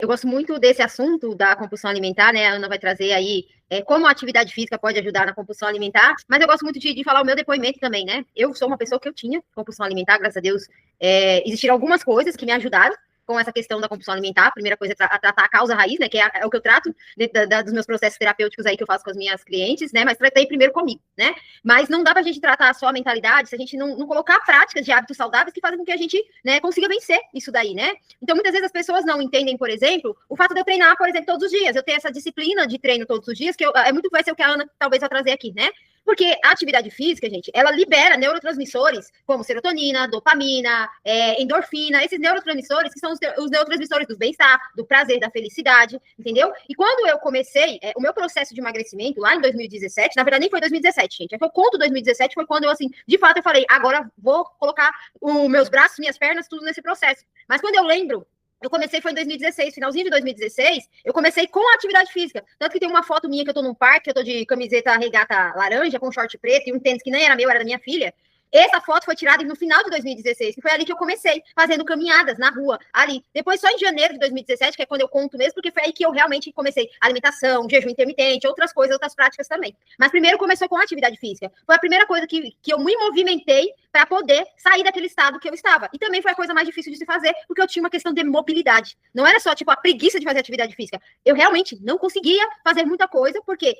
Eu gosto muito desse assunto da compulsão alimentar, né? A Ana vai trazer aí como a atividade física pode ajudar na compulsão alimentar, mas eu gosto muito de falar o meu depoimento também, né? Eu sou uma pessoa que eu tinha compulsão alimentar, graças a Deus, existiram algumas coisas que me ajudaram com essa questão da compulsão alimentar. A primeira coisa é tratar a causa raiz, né? Que é o que eu trato dentro dos meus processos terapêuticos aí que eu faço com as minhas clientes, né? Mas tratei primeiro comigo, né? Mas não dá pra gente tratar só a mentalidade se a gente não colocar práticas de hábitos saudáveis que fazem com que a gente, né, consiga vencer isso daí, né? Então, muitas vezes as pessoas não entendem, por exemplo, o fato de eu treinar, por exemplo, todos os dias. Eu tenho essa disciplina de treino todos os dias, que vai ser o que a Ana talvez vai trazer aqui, né? Porque a atividade física, gente, ela libera neurotransmissores como serotonina, dopamina, endorfina, esses neurotransmissores que são os neurotransmissores do bem-estar, do prazer, da felicidade, entendeu? E quando eu comecei o meu processo de emagrecimento lá em 2017, na verdade nem foi 2017, gente, eu conto 2017, foi quando eu, assim, de fato eu falei, agora vou colocar os meus braços, minhas pernas, tudo nesse processo. Mas quando eu lembro, eu comecei foi em 2016, finalzinho de 2016, eu comecei com a atividade física. Tanto que tem uma foto minha que eu tô num parque, eu tô de camiseta regata laranja, com short preto e um tênis que nem era meu, era da minha filha. Essa foto foi tirada no final de 2016, que foi ali que eu comecei, fazendo caminhadas na rua, ali. Depois, só em janeiro de 2017, que é quando eu conto mesmo, porque foi aí que eu realmente comecei alimentação, jejum intermitente, outras coisas, outras práticas também. Mas primeiro começou com a atividade física. Foi a primeira coisa que eu me movimentei para poder sair daquele estado que eu estava. E também foi a coisa mais difícil de se fazer, porque eu tinha uma questão de mobilidade. Não era só, tipo, a preguiça de fazer atividade física. Eu realmente não conseguia fazer muita coisa, porque,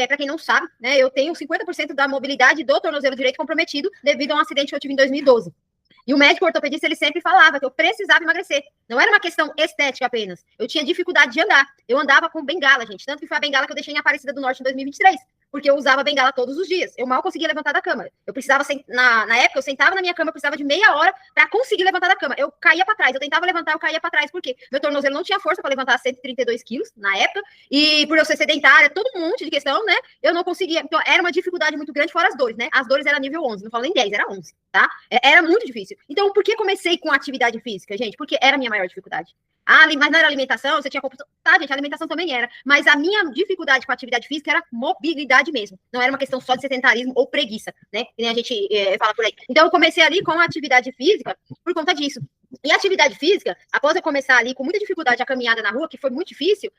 para quem não sabe, né, eu tenho 50% da mobilidade do tornozelo direito comprometido devido a um acidente que eu tive em 2012. E o médico ortopedista, ele sempre falava que eu precisava emagrecer. Não era uma questão estética apenas. Eu tinha dificuldade de andar. Eu andava com bengala, gente. Tanto que foi a bengala que eu deixei em Aparecida do Norte em 2023. Porque eu usava bengala todos os dias. Eu mal conseguia levantar da cama. Eu precisava, na época, eu sentava na minha cama, eu precisava de meia hora para conseguir levantar da cama. Eu caía para trás. Eu tentava levantar, eu caía para trás. Por quê? Meu tornozelo não tinha força para levantar 132 quilos na época. E por eu ser sedentária, todo um monte de questão, né? Eu não conseguia. Então, era uma dificuldade muito grande, fora as dores, né? As dores eram nível 11. Não falo nem 10, era 11, tá? Era muito difícil. Então, por que comecei com atividade física, gente? Porque era a minha maior dificuldade. Mas não era alimentação, você tinha compulsão. Tá, gente, a alimentação também era. Mas a minha dificuldade com a atividade física era mobilidade mesmo. Não era uma questão só de sedentarismo ou preguiça, né? Que nem a gente fala por aí. Então, eu comecei ali com a atividade física por conta disso. E a atividade física, após eu começar ali com muita dificuldade a caminhada na rua, que foi muito difícil,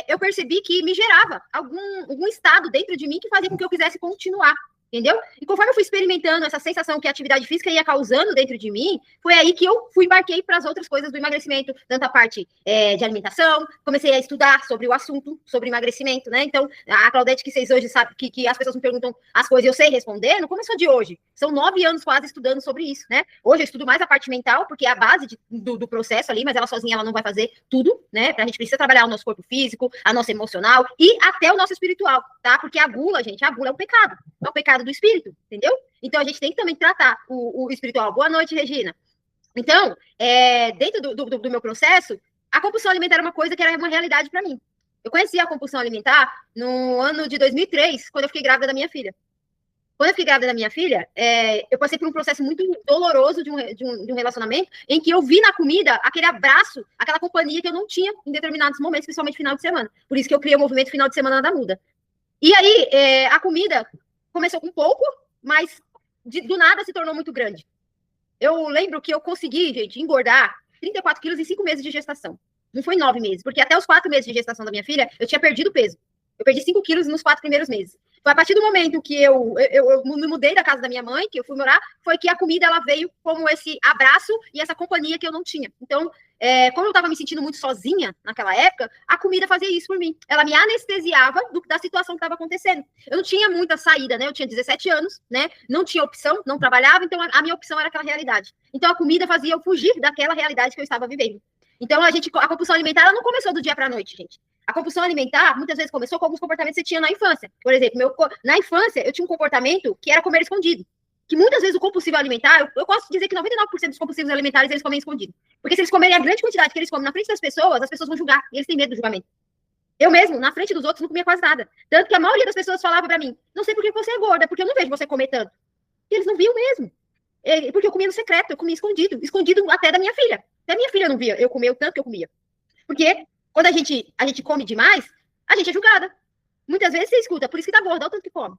eu percebi que me gerava algum estado dentro de mim que fazia com que eu quisesse continuar. Entendeu? E conforme eu fui experimentando essa sensação que a atividade física ia causando dentro de mim, foi aí que eu embarquei para as outras coisas do emagrecimento, tanto a parte de alimentação, comecei a estudar sobre o assunto, sobre emagrecimento, né? Então, a Claudete, que vocês hoje sabem que as pessoas me perguntam as coisas e eu sei responder, não começou de hoje. São 9 anos quase estudando sobre isso, né? Hoje eu estudo mais a parte mental, porque é a base do processo ali, mas ela sozinha ela não vai fazer tudo, né? A gente precisa trabalhar o nosso corpo físico, a nossa emocional e até o nosso espiritual, tá? Porque a gula, gente, a gula é um pecado. É um pecado do espírito, entendeu? Então a gente tem que também tratar o espiritual. Boa noite, Regina. Então, dentro do meu processo, a compulsão alimentar era uma coisa que era uma realidade para mim. Eu conheci a compulsão alimentar no ano de 2003, quando eu fiquei grávida da minha filha. Quando eu fiquei grávida da minha filha, eu passei por um processo muito doloroso de um relacionamento, em que eu vi na comida aquele abraço, aquela companhia que eu não tinha em determinados momentos, principalmente final de semana. Por isso que eu criei o movimento Final de Semana Nada Muda. E aí, a comida começou com pouco, mas do nada se tornou muito grande. Eu lembro que eu consegui, gente, engordar 34 quilos em 5 meses de gestação. Não foi 9 meses, porque até os 4 meses de gestação da minha filha, eu tinha perdido peso. Eu perdi 5 quilos nos 4 primeiros meses. Foi a partir do momento que eu me mudei da casa da minha mãe, que eu fui morar, foi que a comida ela veio como esse abraço e essa companhia que eu não tinha. Então, como eu estava me sentindo muito sozinha naquela época, a comida fazia isso por mim. Ela me anestesiava da situação que estava acontecendo. Eu não tinha muita saída, né? Eu tinha 17 anos, né? Não tinha opção, não trabalhava, então a minha opção era aquela realidade. Então a comida fazia eu fugir daquela realidade que eu estava vivendo. Então a compulsão alimentar ela não começou do dia para a noite, gente. A compulsão alimentar muitas vezes começou com alguns comportamentos que você tinha na infância. Por exemplo, na infância eu tinha um comportamento que era comer escondido. Que muitas vezes o compulsivo alimentar, eu posso dizer que 99% dos compulsivos alimentares eles comem escondido. Porque se eles comerem a grande quantidade que eles comem na frente das pessoas, as pessoas vão julgar. E eles têm medo do julgamento. Eu mesmo, na frente dos outros, não comia quase nada. Tanto que a maioria das pessoas falava pra mim, não sei por que você é gorda, porque eu não vejo você comer tanto. E eles não viam mesmo. Porque eu comia no secreto, eu comia escondido. Escondido até da minha filha. Até a minha filha não via eu comer o tanto que eu comia. Porque quando a gente come demais, a gente é julgada. Muitas vezes você escuta, por isso que tá gorda, olha o tanto que come.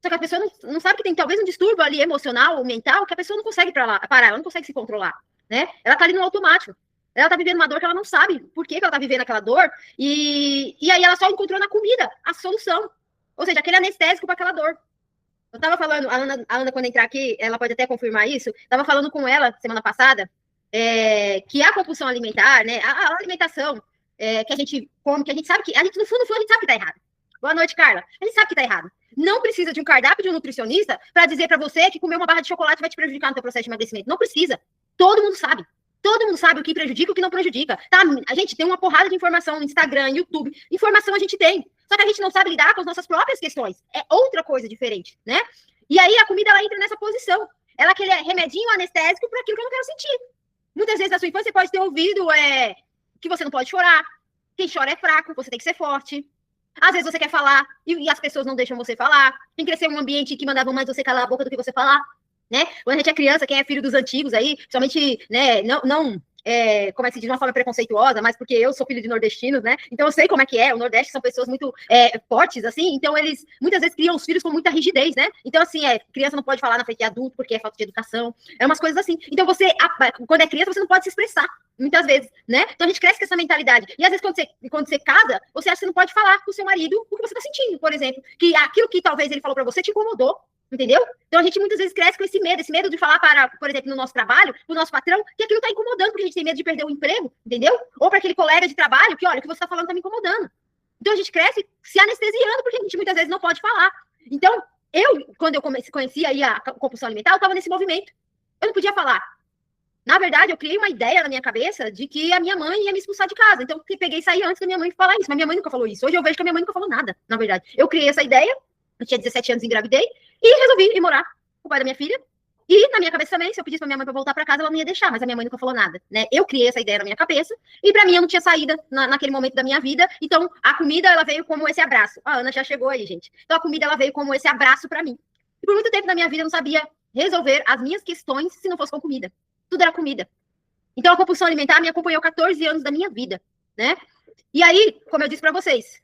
Só que a pessoa não sabe que tem talvez um distúrbio ali emocional ou mental que a pessoa não consegue parar, ela não consegue se controlar, né? Ela tá ali no automático. Ela tá vivendo uma dor que ela não sabe por que ela tá vivendo aquela dor, e aí ela só encontrou na comida a solução. Ou seja, aquele anestésico para aquela dor. Eu tava falando, a Ana, quando entrar aqui, ela pode até confirmar isso, tava falando com ela semana passada, que a compulsão alimentar, né, a alimentação que a gente come, que a gente sabe que, a gente, no fundo, a gente sabe que tá errado. Boa noite, Carla. A gente sabe que tá errado. Não precisa de um cardápio de um nutricionista para dizer para você que comer uma barra de chocolate vai te prejudicar no teu processo de emagrecimento. Não precisa. Todo mundo sabe. Todo mundo sabe o que prejudica e o que não prejudica. Tá? A gente tem uma porrada de informação no Instagram, YouTube. Informação a gente tem. Só que a gente não sabe lidar com as nossas próprias questões. É outra coisa diferente, né? E aí a comida, ela entra nessa posição. Ela quer remedinho anestésico para aquilo que eu não quero sentir. Muitas vezes na sua infância você pode ter ouvido que você não pode chorar. Quem chora é fraco, você tem que ser forte. Às vezes você quer falar e as pessoas não deixam você falar. Tem que crescer em um ambiente que mandava mais você calar a boca do que você falar, né? Quando a gente é criança, quem é filho dos antigos aí, principalmente, né, não como é que se diz, de uma forma preconceituosa, mas porque eu sou filho de nordestinos, né? Então eu sei como é que é. O Nordeste são pessoas muito fortes, assim, então eles muitas vezes criam os filhos com muita rigidez, né? Então, assim, criança não pode falar na frente de adulto porque é falta de educação. É umas coisas assim. Então, quando é criança, você não pode se expressar, muitas vezes, né? Então a gente cresce com essa mentalidade. E às vezes, quando você casa, você acha que você não pode falar com o seu marido o que você tá sentindo, por exemplo. Que aquilo que talvez ele falou pra você te incomodou. Entendeu? Então a gente muitas vezes cresce com esse medo de falar para, por exemplo, no nosso trabalho, pro nosso patrão, que aquilo está incomodando, porque a gente tem medo de perder o emprego, entendeu? Ou para aquele colega de trabalho, que olha, o que você está falando está me incomodando. Então a gente cresce se anestesiando, porque a gente muitas vezes não pode falar. Então, quando eu conheci aí a compulsão alimentar, eu estava nesse movimento. Eu não podia falar. Na verdade, eu criei uma ideia na minha cabeça de que a minha mãe ia me expulsar de casa. Então, eu peguei e saí antes da minha mãe falar isso. Mas minha mãe nunca falou isso. Hoje eu vejo que a minha mãe nunca falou nada, na verdade. Eu criei essa ideia, eu tinha 17 anos, engravidei, e resolvi ir morar com o pai da minha filha. E na minha cabeça também, se eu pedisse pra minha mãe pra voltar pra casa, ela não ia deixar, mas a minha mãe nunca falou nada, né? Eu criei essa ideia na minha cabeça, e pra mim eu não tinha saída naquele momento da minha vida, então a comida, ela veio como esse abraço. A Ana já chegou aí, gente. Então a comida, ela veio como esse abraço pra mim. E por muito tempo na minha vida eu não sabia resolver as minhas questões se não fosse com comida. Tudo era comida. Então a compulsão alimentar me acompanhou 14 anos da minha vida, né? E aí, como eu disse pra vocês,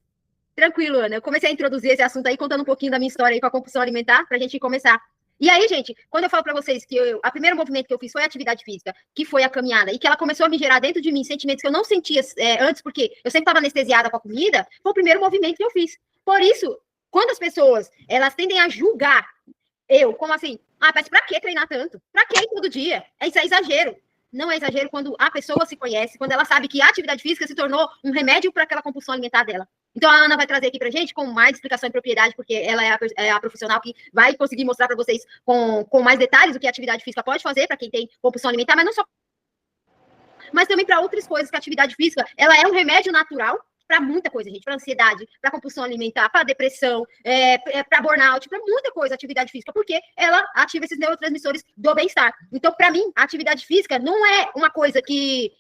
tranquilo, Ana. Eu comecei a introduzir esse assunto aí, contando um pouquinho da minha história aí com a compulsão alimentar, pra gente começar. E aí, gente, quando eu falo pra vocês que a primeiro movimento que eu fiz foi a atividade física, que foi a caminhada, e que ela começou a me gerar dentro de mim sentimentos que eu não sentia antes, porque eu sempre estava anestesiada com a comida, foi o primeiro movimento que eu fiz. Por isso, quando as pessoas, elas tendem a julgar como assim? Mas pra que treinar tanto? Pra que todo dia? Isso é exagero. Não é exagero quando a pessoa se conhece, quando ela sabe que a atividade física se tornou um remédio para aquela compulsão alimentar dela. Então a Ana vai trazer aqui pra gente com mais explicação e propriedade, porque ela é a profissional que vai conseguir mostrar para vocês com mais detalhes o que a atividade física pode fazer para quem tem compulsão alimentar, mas não só, mas também para outras coisas, que a atividade física, ela é um remédio natural para muita coisa, gente, para ansiedade, para compulsão alimentar, para depressão, para burnout, para muita coisa, a atividade física, porque ela ativa esses neurotransmissores do bem-estar. Então, para mim, a atividade física não é uma coisa que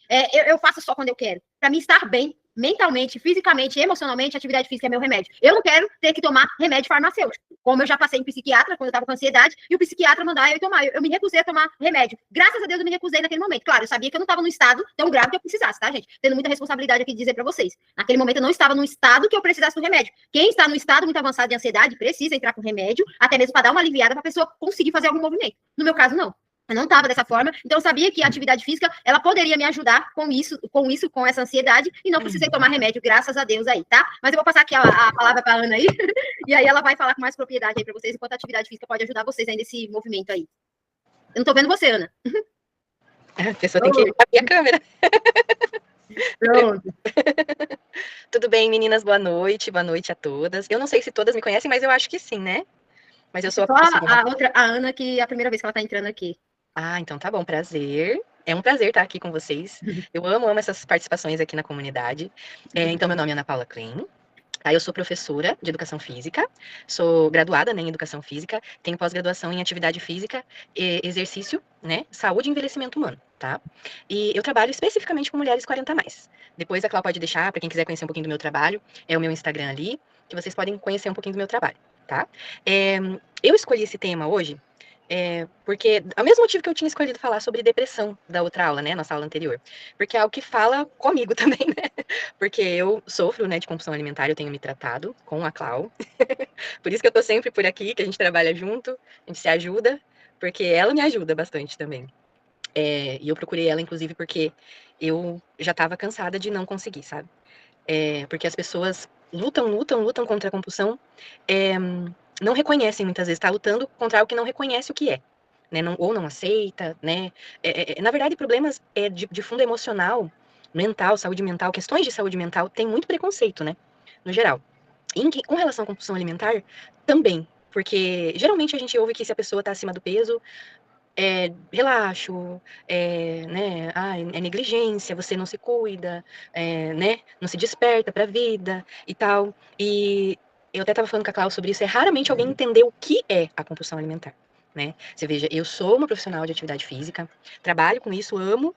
eu faço só quando eu quero. Para mim, estar bem, mentalmente, fisicamente, emocionalmente, a atividade física é meu remédio. Eu não quero ter que tomar remédio farmacêutico. Como eu já passei em psiquiatra, quando eu estava com ansiedade, e o psiquiatra mandava eu tomar. Eu me recusei a tomar remédio. Graças a Deus eu me recusei naquele momento. Claro, eu sabia que eu não estava no estado tão grave que eu precisasse, tá, gente? Tendo muita responsabilidade aqui de dizer para vocês. Naquele momento eu não estava no estado que eu precisasse do remédio. Quem está no estado muito avançado de ansiedade precisa entrar com remédio, até mesmo para dar uma aliviada para a pessoa conseguir fazer algum movimento. No meu caso, não. Eu não estava dessa forma, então eu sabia que a atividade física, ela poderia me ajudar com essa ansiedade, e não precisei tomar remédio, graças a Deus aí, tá? Mas eu vou passar aqui a palavra para a Ana aí, e aí ela vai falar com mais propriedade aí para vocês, enquanto a atividade física pode ajudar vocês aí nesse movimento aí. Eu não tô vendo você, Ana. A pessoa tem que abrir a câmera. Pronto. Tudo bem, meninas? Boa noite a todas. Eu não sei se todas me conhecem, mas eu acho que sim, né? Mas eu sou só a Ana, que é a primeira vez que ela tá entrando aqui. Ah, então tá bom, prazer. É um prazer estar aqui com vocês. Eu amo essas participações aqui na comunidade. Então, meu nome é Ana Paula Klein. Eu sou professora de educação física, sou graduada, né, em educação física, tenho pós-graduação em atividade física, exercício, né, saúde e envelhecimento humano, tá? E eu trabalho especificamente com mulheres 40 a mais. Depois a Cláudia pode deixar, para quem quiser conhecer um pouquinho do meu trabalho, é o meu Instagram ali, que vocês podem conhecer um pouquinho do meu trabalho, tá? Eu escolhi esse tema hoje porque é o mesmo motivo que eu tinha escolhido falar sobre depressão da outra aula, né, nossa aula anterior, porque é algo que fala comigo também, né, porque eu sofro, né, de compulsão alimentar, eu tenho me tratado com a Clau, por isso que eu tô sempre por aqui, que a gente trabalha junto, a gente se ajuda, porque ela me ajuda bastante também. E eu procurei ela, inclusive, porque eu já estava cansada de não conseguir, sabe? Porque as pessoas lutam contra a compulsão, é, não reconhecem muitas vezes, tá lutando contra algo que não reconhece o que é, né? Ou não aceita, né? Na verdade, problemas de fundo emocional, mental, saúde mental, questões de saúde mental, tem muito preconceito, né? No geral. Com relação à compulsão alimentar, também. Porque geralmente a gente ouve que se a pessoa está acima do peso, relaxo, né, é negligência, você não se cuida, né, não se desperta para a vida e tal. E eu até estava falando com a Cláudia sobre isso, raramente alguém entendeu o que é a compulsão alimentar, né? Você veja, eu sou uma profissional de atividade física, trabalho com isso, amo,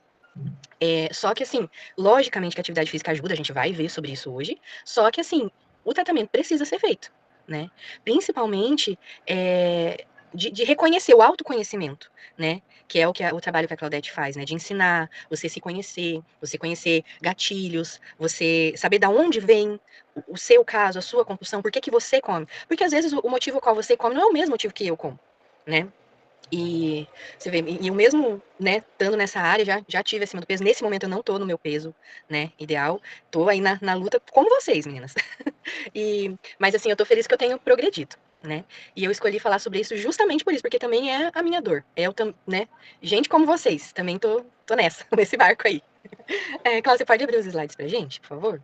só que assim, logicamente que a atividade física ajuda, a gente vai ver sobre isso hoje, só que assim, o tratamento precisa ser feito, né? Principalmente de reconhecer o autoconhecimento, né? Que é o trabalho que a Claudete faz, né? De ensinar você se conhecer, você conhecer gatilhos, você saber da onde vem o seu caso, a sua compulsão, por que que você come. Porque às vezes o motivo qual você come não é o mesmo motivo que eu como, né? E você vê, e o mesmo, né, estando nessa área, já tive acima do peso. Nesse momento eu não tô no meu peso, né, ideal. Tô aí na luta como vocês, meninas. Mas assim, eu tô feliz que eu tenho progredido, né? E eu escolhi falar sobre isso justamente por isso, porque também é a minha dor. Né? Gente como vocês, também tô nessa, nesse barco aí. Cláudia, você pode abrir os slides pra gente, por favor?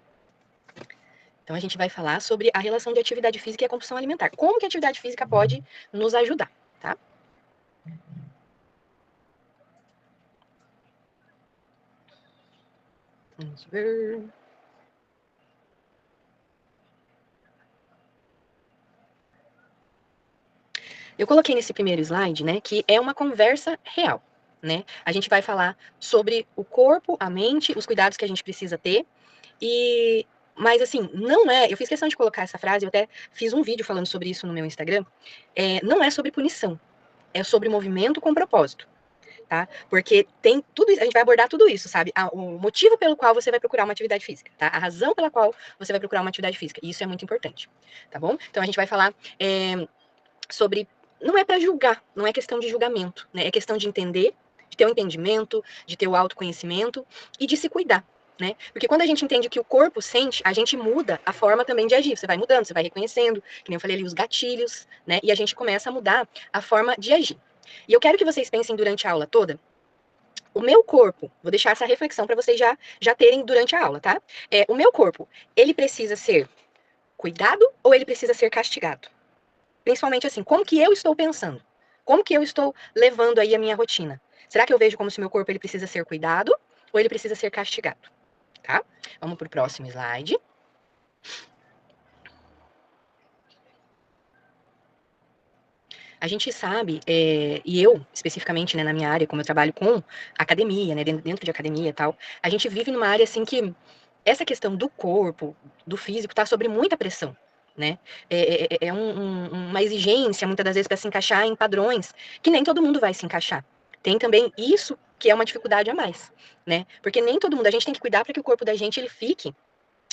Então a gente vai falar sobre a relação de atividade física e a compulsão alimentar. Como que a atividade física pode nos ajudar, tá? Vamos ver. Eu coloquei nesse primeiro slide, né, que é uma conversa real, né? A gente vai falar sobre o corpo, a mente, os cuidados que a gente precisa ter mas assim, não eu fiz questão de colocar essa frase, eu até fiz um vídeo falando sobre isso no meu Instagram, não é sobre punição, é sobre movimento com propósito, tá? Porque tem tudo isso, a gente vai abordar tudo isso, sabe? O motivo pelo qual você vai procurar uma atividade física, tá? A razão pela qual você vai procurar uma atividade física, e isso é muito importante, tá bom? Então a gente vai falar sobre. Não é para julgar, não é questão de julgamento, né? É questão de entender, de ter o entendimento, de ter o autoconhecimento e de se cuidar, né? Porque quando a gente entende que o corpo sente, a gente muda a forma também de agir. Você vai mudando, você vai reconhecendo, que nem eu falei ali, os gatilhos, né? E a gente começa a mudar a forma de agir. E eu quero que vocês pensem durante a aula toda. O meu corpo, vou deixar essa reflexão para vocês já terem durante a aula, tá? O meu corpo, ele precisa ser cuidado ou ele precisa ser castigado? Principalmente assim, como que eu estou pensando? Como que eu estou levando aí a minha rotina? Será que eu vejo como se o meu corpo ele precisa ser cuidado ou ele precisa ser castigado? Tá? Vamos para o próximo slide. A gente sabe, e eu, especificamente, né, na minha área, como eu trabalho com academia, né, dentro de academia e tal, a gente vive numa área, assim, que essa questão do corpo, do físico, tá sobre muita pressão, né? Uma exigência, muitas das vezes, para se encaixar em padrões que nem todo mundo vai se encaixar. Tem também isso que é uma dificuldade a mais, né? Porque nem todo mundo, a gente tem que cuidar para que o corpo da gente ele fique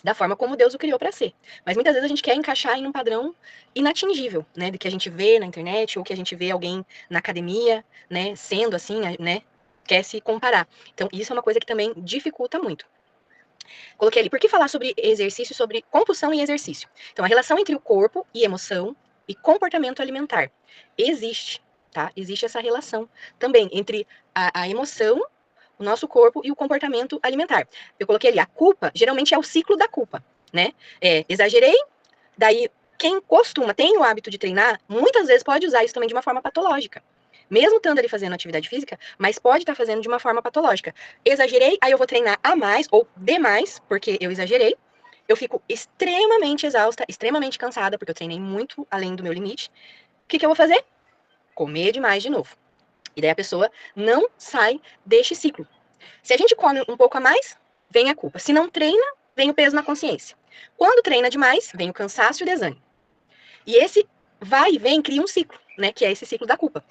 da forma como Deus o criou para ser. Mas muitas vezes a gente quer encaixar em um padrão inatingível, né, do que a gente vê na internet ou que a gente vê alguém na academia, né, sendo assim, né, quer se comparar. Então, isso é uma coisa que também dificulta muito. Coloquei ali, por que falar sobre exercício, sobre compulsão e exercício? Então, a relação entre o corpo e emoção e comportamento alimentar. Existe, tá? Existe essa relação também entre a emoção, o nosso corpo e o comportamento alimentar. Eu coloquei ali, a culpa, geralmente é o ciclo da culpa, né? Exagerei, daí quem tem o hábito de treinar, muitas vezes pode usar isso também de uma forma patológica. Mesmo estando ali fazendo atividade física, mas pode estar fazendo de uma forma patológica. Exagerei, aí eu vou treinar a mais ou demais, porque eu exagerei. Eu fico extremamente exausta, extremamente cansada, porque eu treinei muito além do meu limite. O que eu vou fazer? Comer demais de novo. E daí a pessoa não sai deste ciclo. Se a gente come um pouco a mais, vem a culpa. Se não treina, vem o peso na consciência. Quando treina demais, vem o cansaço e o desânimo. E esse vai e vem, cria um ciclo, né? Que é esse ciclo da culpa.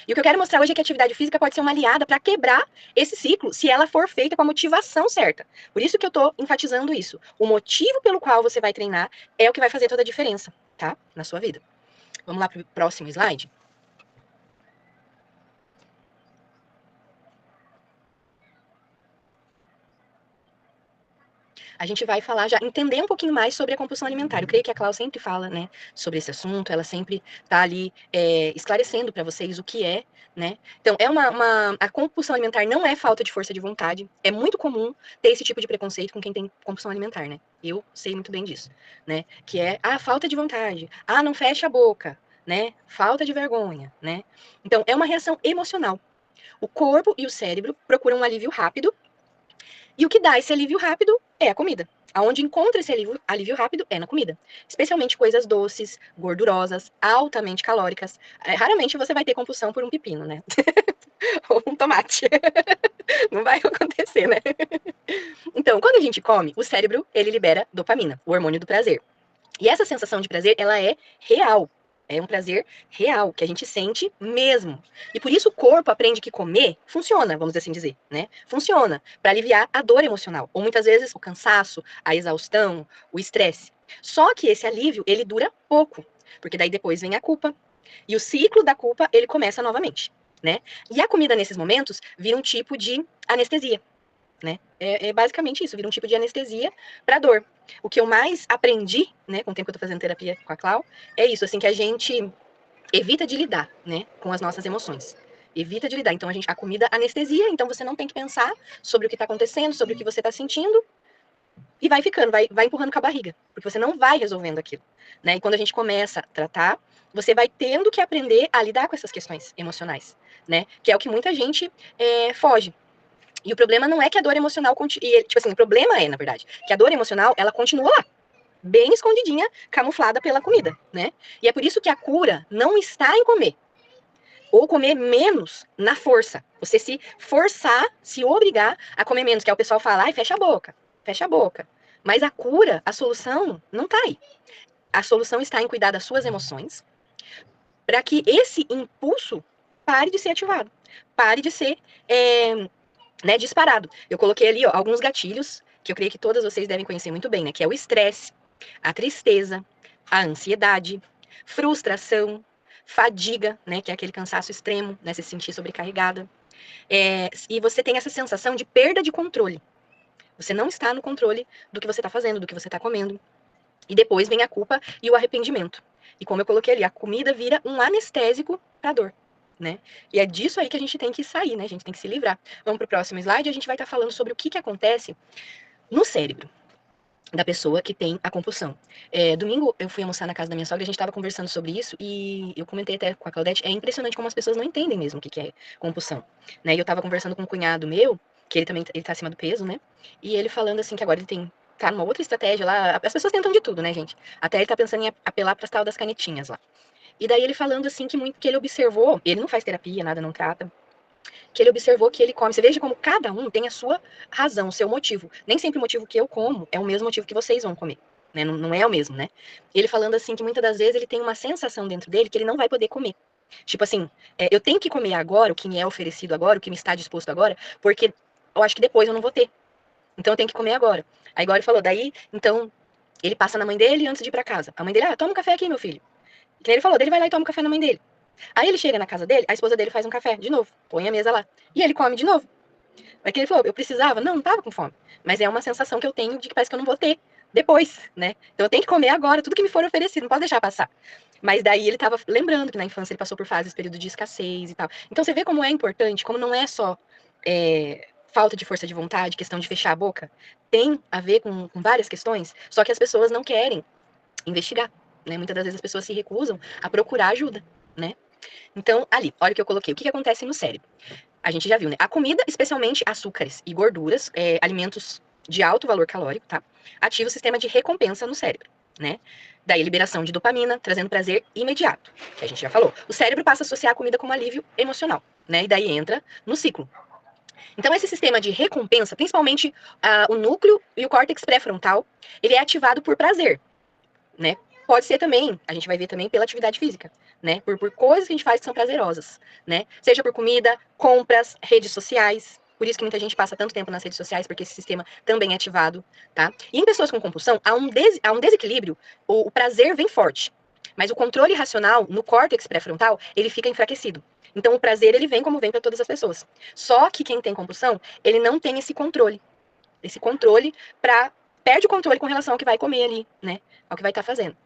E o que eu quero mostrar hoje é que a atividade física pode ser uma aliada para quebrar esse ciclo, se ela for feita com a motivação certa. Por isso que eu estou enfatizando isso. O motivo pelo qual você vai treinar é o que vai fazer toda a diferença, tá? Na sua vida. Vamos lá para o próximo slide. a gente vai falar já, entender um pouquinho mais sobre a compulsão alimentar. Eu creio que a Clau sempre fala, né, sobre esse assunto, ela sempre tá ali esclarecendo para vocês o que é, né? Então, a compulsão alimentar não é falta de força de vontade. É muito comum ter esse tipo de preconceito com quem tem compulsão alimentar, né? Eu sei muito bem disso, né? Que é, falta de vontade. Não fecha a boca, né? Falta de vergonha, né? Então, é uma reação emocional. O corpo e o cérebro procuram um alívio rápido, e o que dá esse alívio rápido é a comida. Aonde encontra esse alívio rápido é na comida. Especialmente coisas doces, gordurosas, altamente calóricas. Raramente você vai ter compulsão por um pepino, né? Ou um tomate. Não vai acontecer, né? Então, quando a gente come, o cérebro, ele libera dopamina, o hormônio do prazer. E essa sensação de prazer, ela é real. É um prazer real, que a gente sente mesmo. E por isso o corpo aprende que comer funciona, vamos assim dizer, né? Funciona para aliviar a dor emocional. Ou muitas vezes o cansaço, a exaustão, o estresse. Só que esse alívio, ele dura pouco. Porque daí depois vem a culpa. E o ciclo da culpa, ele começa novamente, né? E a comida nesses momentos vira um tipo de anestesia, né? É basicamente isso, vira um tipo de anestesia para dor. O que eu mais aprendi, né, com o tempo que eu tô fazendo terapia com a Clau, é isso, assim, que a gente evita de lidar, né, com as nossas emoções. Evita de lidar. Então, a comida anestesia, então você não tem que pensar sobre o que tá acontecendo, sobre o que você tá sentindo, e vai ficando, vai empurrando com a barriga, porque você não vai resolvendo aquilo, né? E quando a gente começa a tratar, você vai tendo que aprender a lidar com essas questões emocionais, né? Que é o que muita gente foge. E o problema não é que a dor emocional tipo assim, o problema é, na verdade, que a dor emocional, ela continua lá, bem escondidinha, camuflada pela comida, né? E é por isso que a cura não está em comer, ou comer menos na força. Você se forçar, se obrigar a comer menos, que é o pessoal fala, ai, fecha a boca, fecha a boca. Mas a cura, a solução, não tá aí. A solução está em cuidar das suas emoções, para que esse impulso pare de ser ativado, pare de ser disparado. Eu coloquei ali, ó, alguns gatilhos que eu creio que todas vocês devem conhecer muito bem, né? Que é o estresse, a tristeza, a ansiedade, frustração, fadiga, né? Que é aquele cansaço extremo, né? Se sentir sobrecarregada. E você tem essa sensação de perda de controle. Você não está no controle do que você está fazendo, do que você está comendo. E depois vem a culpa e o arrependimento. E como eu coloquei ali, a comida vira um anestésico para dor, né? E é disso aí que a gente tem que sair, né? A gente tem que se livrar. Vamos para o próximo slide, a gente vai estar falando sobre o que acontece no cérebro da pessoa que tem a compulsão. Domingo eu fui almoçar na casa da minha sogra, a gente estava conversando sobre isso e eu comentei até com a Claudete, é impressionante como as pessoas não entendem mesmo o que é compulsão, né? E eu estava conversando com um cunhado meu, que ele também ele tá acima do peso, né? E ele falando assim que agora ele tá numa outra estratégia lá, as pessoas tentam de tudo, né, gente? Até ele tá pensando em apelar para as tal das canetinhas lá. E daí ele falando assim que ele observou, ele não faz terapia, nada, não trata, que ele observou que ele come. Você veja como cada um tem a sua razão, o seu motivo. Nem sempre o motivo que eu como é o mesmo motivo que vocês vão comer. Né? Não, não é o mesmo, né? Ele falando assim que muitas das vezes ele tem uma sensação dentro dele que ele não vai poder comer. Tipo assim, eu tenho que comer agora o que me é oferecido agora, o que me está disposto agora, porque eu acho que depois eu não vou ter. Então eu tenho que comer agora. Aí igual ele falou, daí, então, ele passa na mãe dele antes de ir pra casa. A mãe dele, toma um café aqui, meu filho. Que ele falou, daí ele vai lá e toma um café na mãe dele. Aí ele chega na casa dele, a esposa dele faz um café, de novo, põe a mesa lá. E ele come de novo. Mas que ele falou, eu precisava? Não, não tava com fome. Mas é uma sensação que eu tenho de que parece que eu não vou ter depois, né? Então eu tenho que comer agora, tudo que me for oferecido, não posso deixar passar. Mas daí ele tava lembrando que na infância ele passou por fases, período de escassez e tal. Então você vê como é importante, como não é só falta de força de vontade, questão de fechar a boca. Tem a ver com várias questões, só que as pessoas não querem investigar, né? Muitas das vezes as pessoas se recusam a procurar ajuda, né? Então, ali, olha o que eu coloquei. O que acontece no cérebro? A gente já viu, né? A comida, especialmente açúcares e gorduras, alimentos de alto valor calórico, tá? Ativa o sistema de recompensa no cérebro, né? Daí liberação de dopamina, trazendo prazer imediato, que a gente já falou. O cérebro passa a associar a comida como alívio emocional, né? E daí entra no ciclo. Então, esse sistema de recompensa, principalmente o núcleo e o córtex pré-frontal, ele é ativado por prazer, né? Pode ser também, a gente vai ver também pela atividade física, né? Por coisas que a gente faz que são prazerosas, né? Seja por comida, compras, redes sociais. Por isso que muita gente passa tanto tempo nas redes sociais, porque esse sistema também é ativado, tá? E em pessoas com compulsão, há um desequilíbrio, o prazer vem forte, mas o controle racional no córtex pré-frontal, ele fica enfraquecido. Então o prazer, ele vem como vem para todas as pessoas. Só que quem tem compulsão, ele não tem esse controle para perde o controle com relação ao que vai comer ali, né? Ao que vai estar fazendo.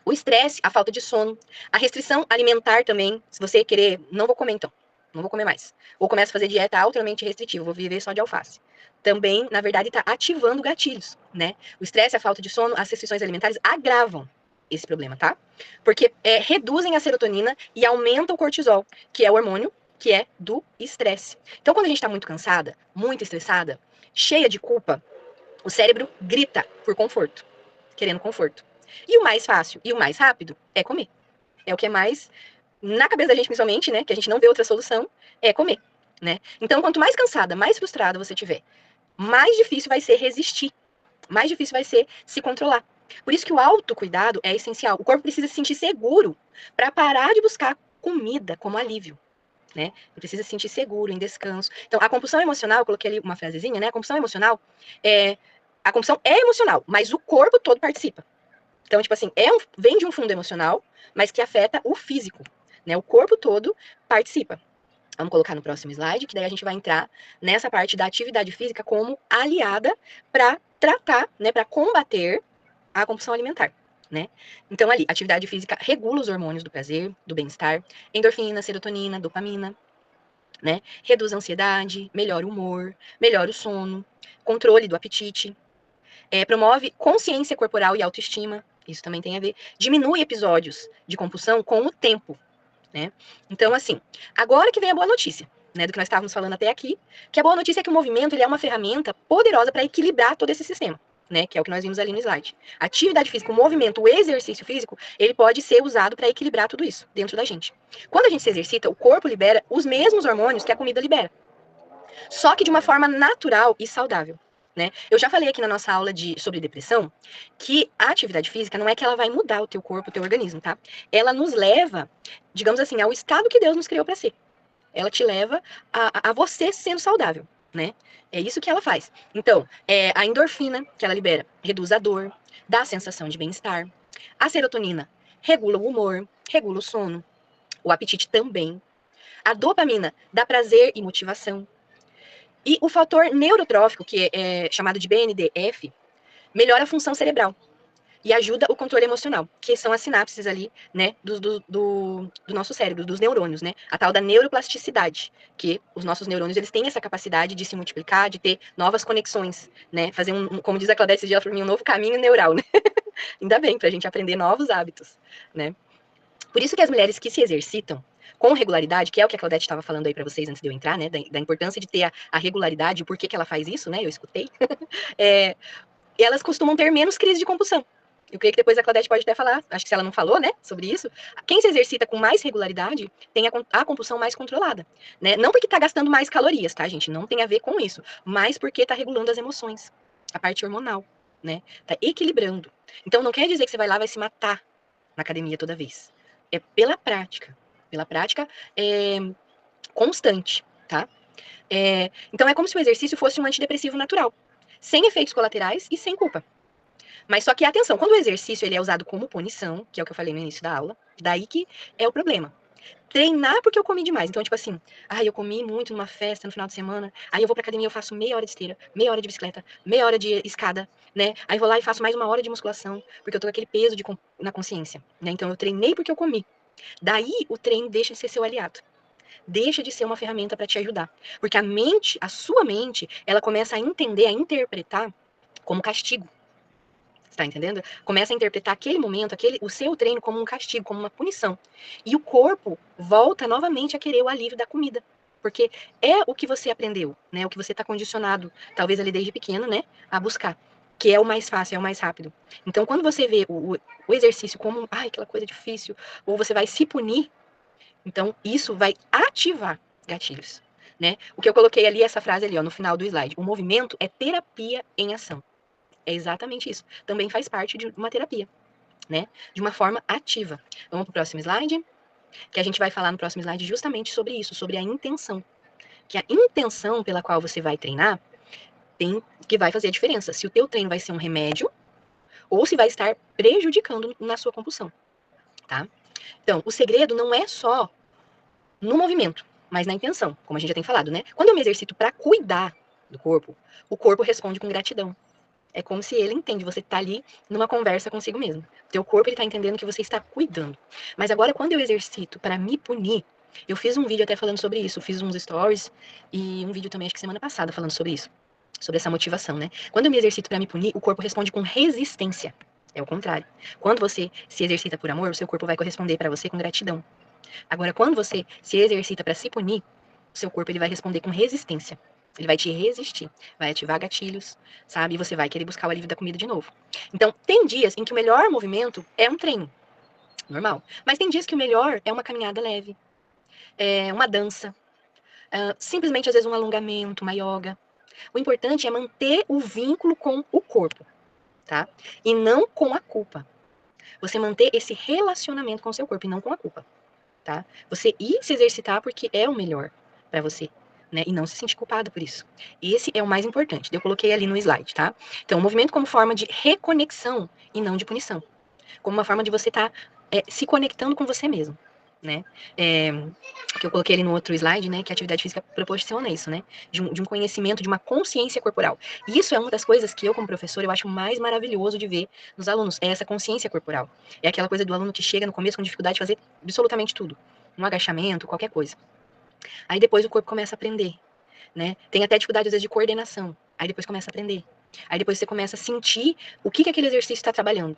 O estresse, a falta de sono, a restrição alimentar também, se você querer, não vou comer então, não vou comer mais. Ou começa a fazer dieta altamente restritiva, vou viver só de alface. Também, na verdade, está ativando gatilhos, né? O estresse, a falta de sono, as restrições alimentares agravam esse problema, tá? Porque reduzem a serotonina e aumentam o cortisol, que é o hormônio que é do estresse. Então, quando a gente está muito cansada, muito estressada, cheia de culpa, o cérebro grita por conforto, querendo conforto. E o mais fácil e o mais rápido é comer. É o que é mais na cabeça da gente, principalmente, né? Que a gente não vê outra solução, é comer, né? Então, quanto mais cansada, mais frustrada você tiver, mais difícil vai ser resistir, mais difícil vai ser se controlar. Por isso que o autocuidado é essencial. O corpo precisa se sentir seguro para parar de buscar comida como alívio. Né? Ele precisa se sentir seguro, em descanso. Então, a compulsão emocional, eu coloquei ali uma frasezinha, né? A compulsão emocional a compulsão é emocional, mas o corpo todo participa. Então, tipo assim, vem de um fundo emocional, mas que afeta o físico, né? O corpo todo participa. Vamos colocar no próximo slide, que daí a gente vai entrar nessa parte da atividade física como aliada para tratar, né, para combater a compulsão alimentar, né? Então ali, atividade física regula os hormônios do prazer, do bem-estar, endorfina, serotonina, dopamina, né? Reduz a ansiedade, melhora o humor, melhora o sono, controle do apetite, promove consciência corporal e autoestima, isso também tem a ver, diminui episódios de compulsão com o tempo, né? Então, assim, agora que vem a boa notícia, né, do que nós estávamos falando até aqui, que a boa notícia é que o movimento ele é uma ferramenta poderosa para equilibrar todo esse sistema, né, que é o que nós vimos ali no slide. A atividade física, o movimento, o exercício físico, ele pode ser usado para equilibrar tudo isso dentro da gente. Quando a gente se exercita, o corpo libera os mesmos hormônios que a comida libera, só que de uma forma natural e saudável. Né? Eu já falei aqui na nossa aula sobre depressão que a atividade física não é que ela vai mudar o teu corpo, o teu organismo, tá? Ela nos leva, digamos assim, ao estado que Deus nos criou para ser. Ela te leva a você sendo saudável, né? É isso que ela faz. Então, a endorfina que ela libera reduz a dor, dá a sensação de bem-estar. A serotonina regula o humor, regula o sono, o apetite também. A dopamina dá prazer e motivação. E o fator neurotrófico, que é chamado de BNDF, melhora a função cerebral e ajuda o controle emocional, que são as sinapses ali, né, do nosso cérebro, dos neurônios, né, a tal da neuroplasticidade, que os nossos neurônios, eles têm essa capacidade de se multiplicar, de ter novas conexões, né, fazer como diz a Claudete esse dia para mim, um novo caminho neural, né, ainda bem, pra gente aprender novos hábitos, né. Por isso que as mulheres que se exercitam com regularidade, que é o que a Claudete estava falando aí para vocês antes de eu entrar, né, da importância de ter a regularidade, o porquê que ela faz isso, né, eu escutei, elas costumam ter menos crise de compulsão. Eu creio que depois a Claudete pode até falar, acho que se ela não falou, né, sobre isso, quem se exercita com mais regularidade tem a compulsão mais controlada, né, não porque tá gastando mais calorias, tá, gente, não tem a ver com isso, mas porque tá regulando as emoções, a parte hormonal, né, tá equilibrando. Então não quer dizer que você vai lá e vai se matar na academia toda vez. É pela prática constante, tá? Então é como se o exercício fosse um antidepressivo natural, sem efeitos colaterais e sem culpa. Mas só que atenção, quando o exercício ele é usado como punição, que é o que eu falei no início da aula, daí que é o problema. Treinar porque eu comi demais. Então, tipo assim, eu comi muito numa festa no final de semana, aí eu vou pra academia, eu faço meia hora de esteira, meia hora de bicicleta, meia hora de escada, né? Aí vou lá e faço mais uma hora de musculação, porque eu tô com aquele peso na consciência, né? Então eu treinei porque eu comi. Daí o treino deixa de ser seu aliado. Deixa de ser uma ferramenta para te ajudar. Porque a sua mente, ela começa a entender, a interpretar como castigo. Tá entendendo? Começa a interpretar aquele momento, o seu treino como um castigo, como uma punição. E o corpo volta novamente a querer o alívio da comida. Porque é o que você aprendeu, né? O que você está condicionado, talvez ali desde pequeno, né? A buscar. Que é o mais fácil, é o mais rápido. Então, quando você vê o exercício como, aquela coisa difícil, ou você vai se punir, então isso vai ativar gatilhos, né? O que eu coloquei ali, essa frase ali, ó, no final do slide. O movimento é terapia em ação. É exatamente isso. Também faz parte de uma terapia, né? De uma forma ativa. Vamos para o próximo slide, que a gente vai falar no próximo slide justamente sobre isso, sobre a intenção. Que a intenção pela qual você vai treinar que vai fazer a diferença. Se o teu treino vai ser um remédio ou se vai estar prejudicando na sua compulsão, tá? Então, o segredo não é só no movimento, mas na intenção, como a gente já tem falado, né? Quando eu me exercito para cuidar do corpo, o corpo responde com gratidão. É como se ele entende, você tá ali numa conversa consigo mesmo. Teu corpo, ele tá entendendo que você está cuidando. Mas agora, quando eu exercito para me punir, eu fiz um vídeo até falando sobre isso, fiz uns stories e um vídeo também, acho que semana passada, falando sobre isso, sobre essa motivação, né? Quando eu me exercito para me punir, o corpo responde com resistência. É o contrário. Quando você se exercita por amor, o seu corpo vai corresponder para você com gratidão. Agora, quando você se exercita para se punir, o seu corpo, ele vai responder com resistência. Ele vai te resistir, vai ativar gatilhos, sabe? E você vai querer buscar o alívio da comida de novo. Então, tem dias em que o melhor movimento é um treino, normal. Mas tem dias que o melhor é uma caminhada leve, é uma dança, simplesmente às vezes um alongamento, uma yoga. O importante é manter o vínculo com o corpo, tá? E não com a culpa. Você manter esse relacionamento com o seu corpo e não com a culpa, tá? Você ir se exercitar porque é o melhor para você, né? E não se sentir culpado por isso. Esse é o mais importante. Eu coloquei ali no slide, tá? Então, o movimento como forma de reconexão e não de punição. Como uma forma de você estar se conectando com você mesmo, né? Que eu coloquei ali no outro slide, né? Que a atividade física proporciona isso, né? De um conhecimento, de uma consciência corporal. E isso é uma das coisas que eu, como professor, eu acho mais maravilhoso de ver nos alunos. É essa consciência corporal. É aquela coisa do aluno que chega no começo com dificuldade de fazer absolutamente tudo. Um agachamento, qualquer coisa. Aí depois o corpo começa a aprender, né? Tem até dificuldade, às vezes, de coordenação. Aí depois começa a aprender. Aí depois você começa a sentir o que aquele exercício está trabalhando.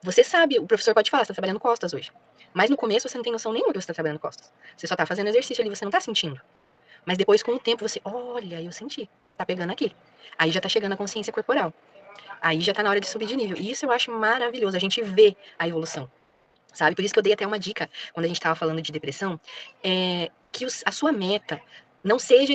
Você sabe, o professor pode falar, você está trabalhando costas hoje. Mas no começo você não tem noção nenhuma que você está trabalhando costas. Você só está fazendo exercício ali, você não está sentindo. Mas depois, com o tempo, você, olha, eu senti, tá pegando aqui. Aí já tá chegando a consciência corporal. Aí já tá na hora de subir de nível. E isso eu acho maravilhoso, a gente vê a evolução, sabe? Por isso que eu dei até uma dica, quando a gente tava falando de depressão, que a sua meta não seja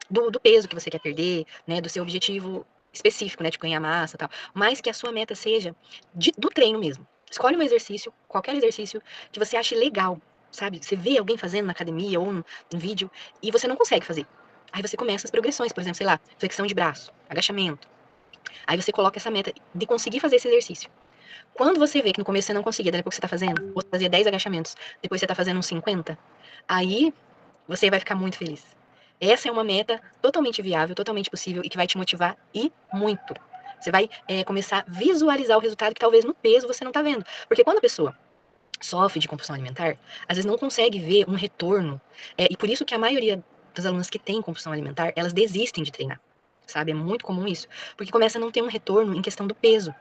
do peso que você quer perder, né, do seu objetivo específico, né, de ganhar massa e tal, mas que a sua meta seja do treino mesmo. Escolhe um exercício, qualquer exercício que você ache legal, sabe? Você vê alguém fazendo na academia ou no vídeo e você não consegue fazer. Aí você começa as progressões, por exemplo, sei lá, flexão de braço, agachamento. Aí você coloca essa meta de conseguir fazer esse exercício. Quando você vê que no começo você não conseguia, depois que você tá fazendo, ou você fazia 10 agachamentos, depois você tá fazendo uns 50, aí você vai ficar muito feliz. Essa é uma meta totalmente viável, totalmente possível e que vai te motivar e muito. Você vai começar a visualizar o resultado que talvez no peso você não tá vendo. Porque quando a pessoa sofre de compulsão alimentar, às vezes não consegue ver um retorno. E por isso que a maioria das alunas que têm compulsão alimentar, elas desistem de treinar. Sabe? É muito comum isso. Porque começa a não ter um retorno em questão do peso.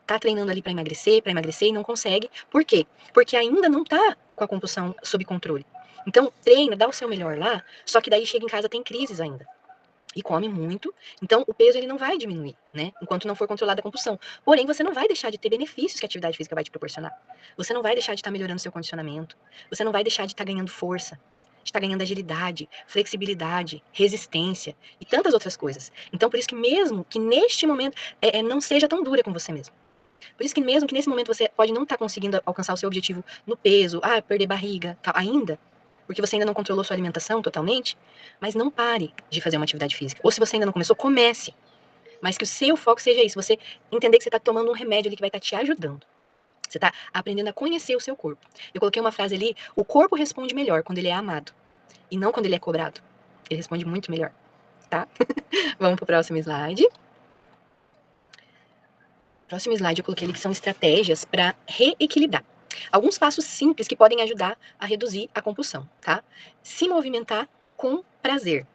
Tá treinando ali para emagrecer e não consegue. Por quê? Porque ainda não tá com a compulsão sob controle. Então, treina, dá o seu melhor lá, só que daí chega em casa tem crises ainda. E come muito, então o peso ele não vai diminuir, né? Enquanto não for controlada a compulsão. Porém, você não vai deixar de ter benefícios que a atividade física vai te proporcionar. Você não vai deixar de estar melhorando seu condicionamento. Você não vai deixar de estar ganhando força, de estar ganhando agilidade, flexibilidade, resistência e tantas outras coisas. Então, por isso que mesmo que neste momento não seja tão dura com você mesmo. Por isso que mesmo que nesse momento você pode não estar conseguindo alcançar o seu objetivo no peso, perder barriga, tal, ainda, porque você ainda não controlou sua alimentação totalmente, mas não pare de fazer uma atividade física. Ou se você ainda não começou, comece. Mas que o seu foco seja isso, você entender que você está tomando um remédio ali que vai estar te ajudando. Você está aprendendo a conhecer o seu corpo. Eu coloquei uma frase ali, o corpo responde melhor quando ele é amado, e não quando ele é cobrado. Ele responde muito melhor, tá? Vamos pro próximo slide. Próximo slide eu coloquei ali que são estratégias para reequilibrar. Alguns passos simples que podem ajudar a reduzir a compulsão, tá? Se movimentar com prazer,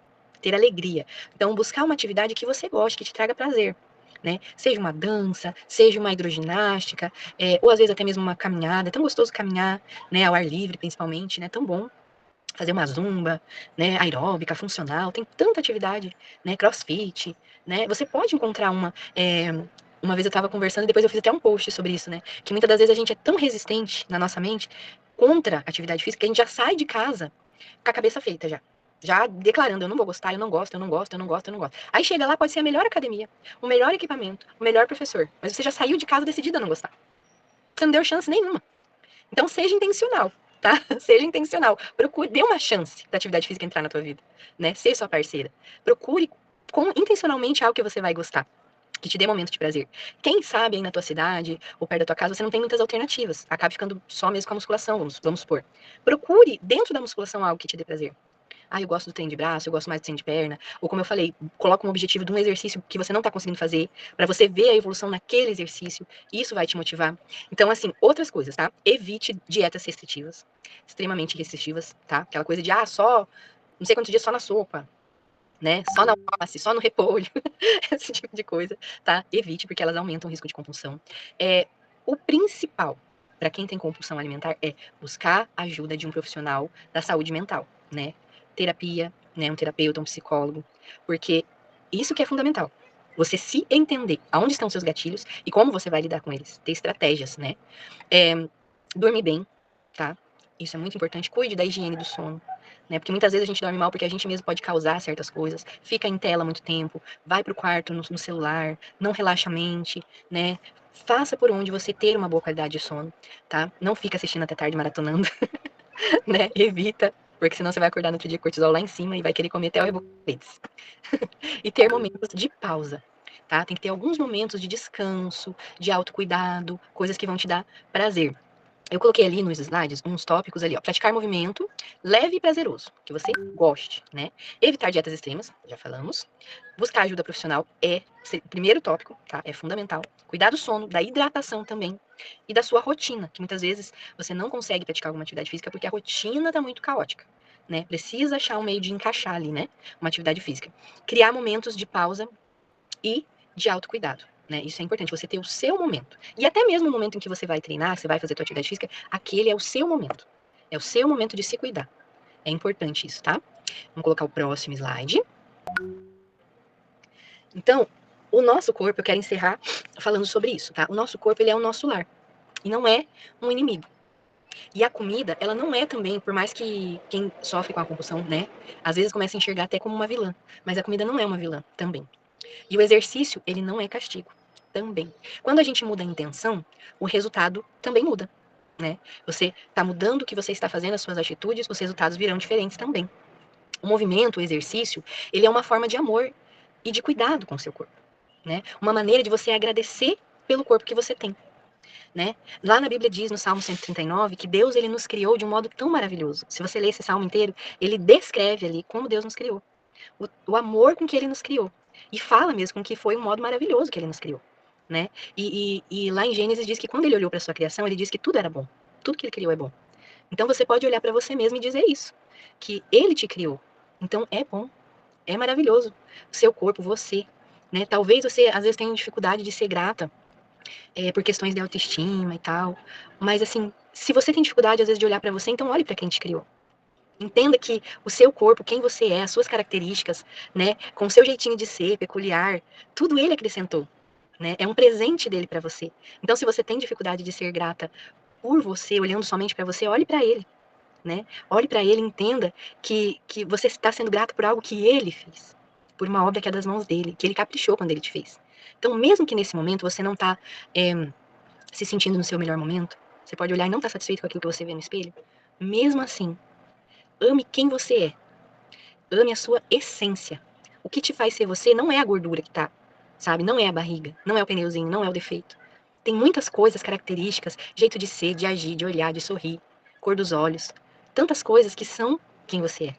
ter alegria. Então, buscar uma atividade que você goste, que te traga prazer, né? Seja uma dança, seja uma hidroginástica, ou às vezes até mesmo uma caminhada. É tão gostoso caminhar, né? Ao ar livre, principalmente, né? Tão bom. Fazer uma zumba, né? Aeróbica, funcional, tem tanta atividade, né? Crossfit, né? Você pode encontrar uma vez eu estava conversando e depois eu fiz até um post sobre isso, né? Que muitas das vezes a gente é tão resistente na nossa mente contra a atividade física que a gente já sai de casa com a cabeça feita já. Já declarando, eu não vou gostar, eu não gosto, eu não gosto, eu não gosto, eu não gosto. Aí chega lá, pode ser a melhor academia, o melhor equipamento, o melhor professor. Mas você já saiu de casa decidida a não gostar. Você não deu chance nenhuma. Então seja intencional, tá? Seja intencional. Procure, dê uma chance da atividade física entrar na tua vida, né? Ser sua parceira. Procure intencionalmente algo que você vai gostar, que te dê momento de prazer. Quem sabe aí na tua cidade ou perto da tua casa você não tem muitas alternativas. Acaba ficando só mesmo com a musculação, vamos supor. Procure dentro da musculação algo que te dê prazer. Ah, eu gosto do treino de braço, eu gosto mais do treino de perna. Ou como eu falei, coloca um objetivo de um exercício que você não tá conseguindo fazer, para você ver a evolução naquele exercício. Isso vai te motivar. Então, assim, outras coisas, tá? Evite dietas restritivas, extremamente restritivas, tá? Aquela coisa de, só, não sei quantos dias só na sopa, né? Só na alface, só no repolho, esse tipo de coisa, tá? Evite, porque elas aumentam o risco de compulsão. O principal para quem tem compulsão alimentar é buscar a ajuda de um profissional da saúde mental, né? Terapia, né? Um terapeuta, um psicólogo, porque isso que é fundamental. Você se entender aonde estão seus gatilhos e como você vai lidar com eles. Ter estratégias, né? Dormir bem, tá? Isso é muito importante. Cuide da higiene do sono, né? Porque muitas vezes a gente dorme mal porque a gente mesmo pode causar certas coisas. Fica em tela muito tempo, vai pro quarto no celular, não relaxa a mente, né? Faça por onde você ter uma boa qualidade de sono, tá? Não fica assistindo até tarde maratonando, né? Evita, porque senão você vai acordar no outro dia com cortisol lá em cima e vai querer comer até o reboliço. E ter momentos de pausa, tá? Tem que ter alguns momentos de descanso, de autocuidado, coisas que vão te dar prazer. Eu coloquei ali nos slides uns tópicos ali, ó. Praticar movimento leve e prazeroso, que você goste, né? Evitar dietas extremas, já falamos. Buscar ajuda profissional é o primeiro tópico, tá? É fundamental. Cuidar do sono, da hidratação também. E da sua rotina, que muitas vezes você não consegue praticar alguma atividade física porque a rotina tá muito caótica, né? Precisa achar um meio de encaixar ali, né? Uma atividade física. Criar momentos de pausa e de autocuidado. Né? Isso é importante, você ter o seu momento. E até mesmo o momento em que você vai treinar, que você vai fazer sua atividade física, aquele é o seu momento. É o seu momento de se cuidar. É importante isso, tá? Vamos colocar o próximo slide. Então, o nosso corpo, eu quero encerrar falando sobre isso, tá? O nosso corpo, ele é o nosso lar. E não é um inimigo. E a comida, ela não é também, por mais que quem sofre com a compulsão, né, às vezes começa a enxergar até como uma vilã. Mas a comida não é uma vilã também. E o exercício, ele não é castigo, também. Quando a gente muda a intenção, o resultado também muda, né? Você está mudando o que você está fazendo, as suas atitudes, os resultados virão diferentes também. O movimento, o exercício, ele é uma forma de amor e de cuidado com o seu corpo, né? Uma maneira de você agradecer pelo corpo que você tem, né? Lá na Bíblia diz, no Salmo 139, que Deus, ele nos criou de um modo tão maravilhoso. Se você ler esse salmo inteiro, ele descreve ali como Deus nos criou. O amor com que ele nos criou. E fala mesmo com que foi um modo maravilhoso que ele nos criou, né? E lá em Gênesis diz que quando ele olhou para sua criação, ele diz que tudo era bom. Tudo que ele criou é bom. Então você pode olhar para você mesmo e dizer isso, que ele te criou. Então é bom, é maravilhoso. O seu corpo, você, né? Talvez você às vezes tenha dificuldade de ser grata por questões de autoestima e tal, mas assim, se você tem dificuldade às vezes de olhar para você, então olhe para quem te criou. Entenda que o seu corpo, quem você é, as suas características, né, com o seu jeitinho de ser peculiar, tudo ele acrescentou, né? É um presente dele para você. Então, se você tem dificuldade de ser grata por você, olhando somente para você, olhe para ele, né? Olhe para ele, entenda que você está sendo grato por algo que ele fez, por uma obra que é das mãos dele, que ele caprichou quando ele te fez. Então, mesmo que nesse momento você não está se sentindo no seu melhor momento, você pode olhar e não estar satisfeito com aquilo que você vê no espelho, mesmo assim, ame quem você é. Ame a sua essência. O que te faz ser você não é a gordura que tá, sabe? Não é a barriga, não é o pneuzinho, não é o defeito. Tem muitas coisas, características, jeito de ser, de agir, de olhar, de sorrir, cor dos olhos, tantas coisas que são quem você é.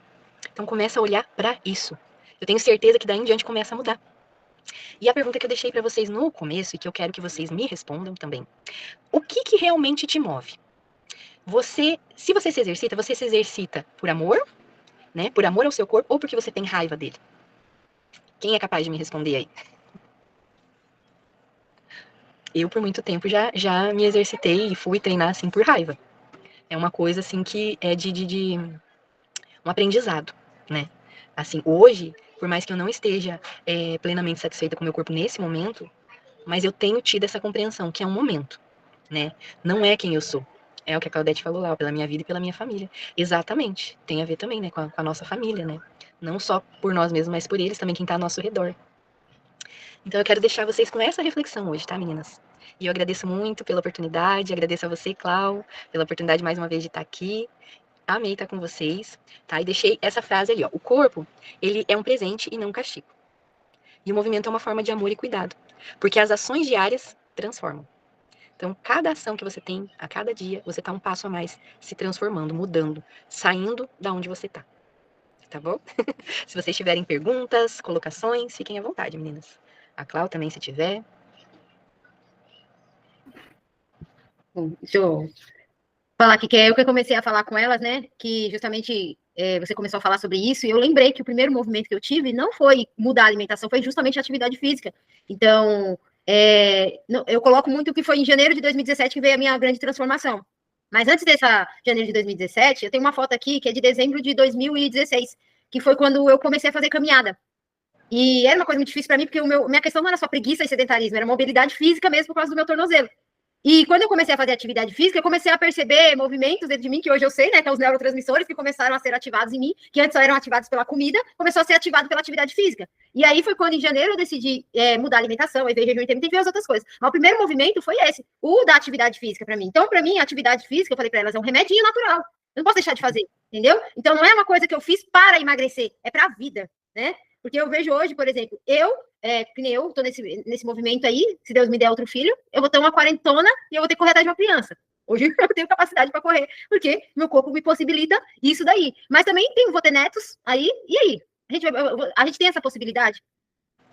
Então começa a olhar para isso. Eu tenho certeza que daí em diante começa a mudar. E a pergunta que eu deixei para vocês no começo e que eu quero que vocês me respondam também. O que realmente te move? Se você se exercita por amor, né? Por amor ao seu corpo ou porque você tem raiva dele? Quem é capaz de me responder aí? Eu, por muito tempo, já me exercitei e fui treinar, assim, por raiva. É uma coisa, assim, que é de um aprendizado, né? Assim, hoje, por mais que eu não esteja plenamente satisfeita com o meu corpo nesse momento, mas eu tenho tido essa compreensão, que é um momento, né? Não é quem eu sou. É o que a Claudete falou lá, pela minha vida e pela minha família. Exatamente. Tem a ver também, né, com a nossa família, né? Não só por nós mesmos, mas por eles também, quem tá ao nosso redor. Então eu quero deixar vocês com essa reflexão hoje, tá, meninas? E eu agradeço muito pela oportunidade, agradeço a você, Clau, pela oportunidade mais uma vez de estar aqui. Amei estar com vocês, tá? E deixei essa frase ali, ó. O corpo, ele é um presente e não um castigo. E o movimento é uma forma de amor e cuidado, porque as ações diárias transformam. Então, cada ação que você tem, a cada dia, você tá um passo a mais se transformando, mudando, saindo da onde você tá. tá bom? Se vocês tiverem perguntas, colocações, fiquem à vontade, meninas. A Clau também, se tiver. Bom, deixa eu falar aqui, que é eu que comecei a falar com elas, né? Que justamente você começou a falar sobre isso, e eu lembrei que o primeiro movimento que eu tive não foi mudar a alimentação, foi justamente a atividade física. Então, eu coloco muito que foi em janeiro de 2017 que veio a minha grande transformação. Mas antes dessa janeiro de 2017, eu tenho uma foto aqui que é de dezembro de 2016, que foi quando eu comecei a fazer caminhada. E era uma coisa muito difícil para mim, porque minha questão não era só preguiça e sedentarismo, era mobilidade física mesmo por causa do meu tornozelo. E quando eu comecei a fazer atividade física, eu comecei a perceber movimentos dentro de mim, que hoje eu sei, né, que é os neurotransmissores que começaram a ser ativados em mim, que antes só eram ativados pela comida, começou a ser ativado pela atividade física. E aí foi quando, em janeiro, eu decidi mudar a alimentação, aí veio jejum intermitente e ver as outras coisas. Mas o primeiro movimento foi esse, o da atividade física para mim. Então, para mim, a atividade física, eu falei para elas, é um remedinho natural. Eu não posso deixar de fazer, entendeu? Então, não é uma coisa que eu fiz para emagrecer, é para a vida, né? Porque eu vejo hoje, por exemplo, que nem eu tô nesse movimento aí, se Deus me der outro filho, eu vou ter uma quarentona e eu vou ter que correr atrás de uma criança. Hoje eu tenho capacidade para correr, porque meu corpo me possibilita isso daí. Mas também vou ter netos aí, e aí? A gente tem essa possibilidade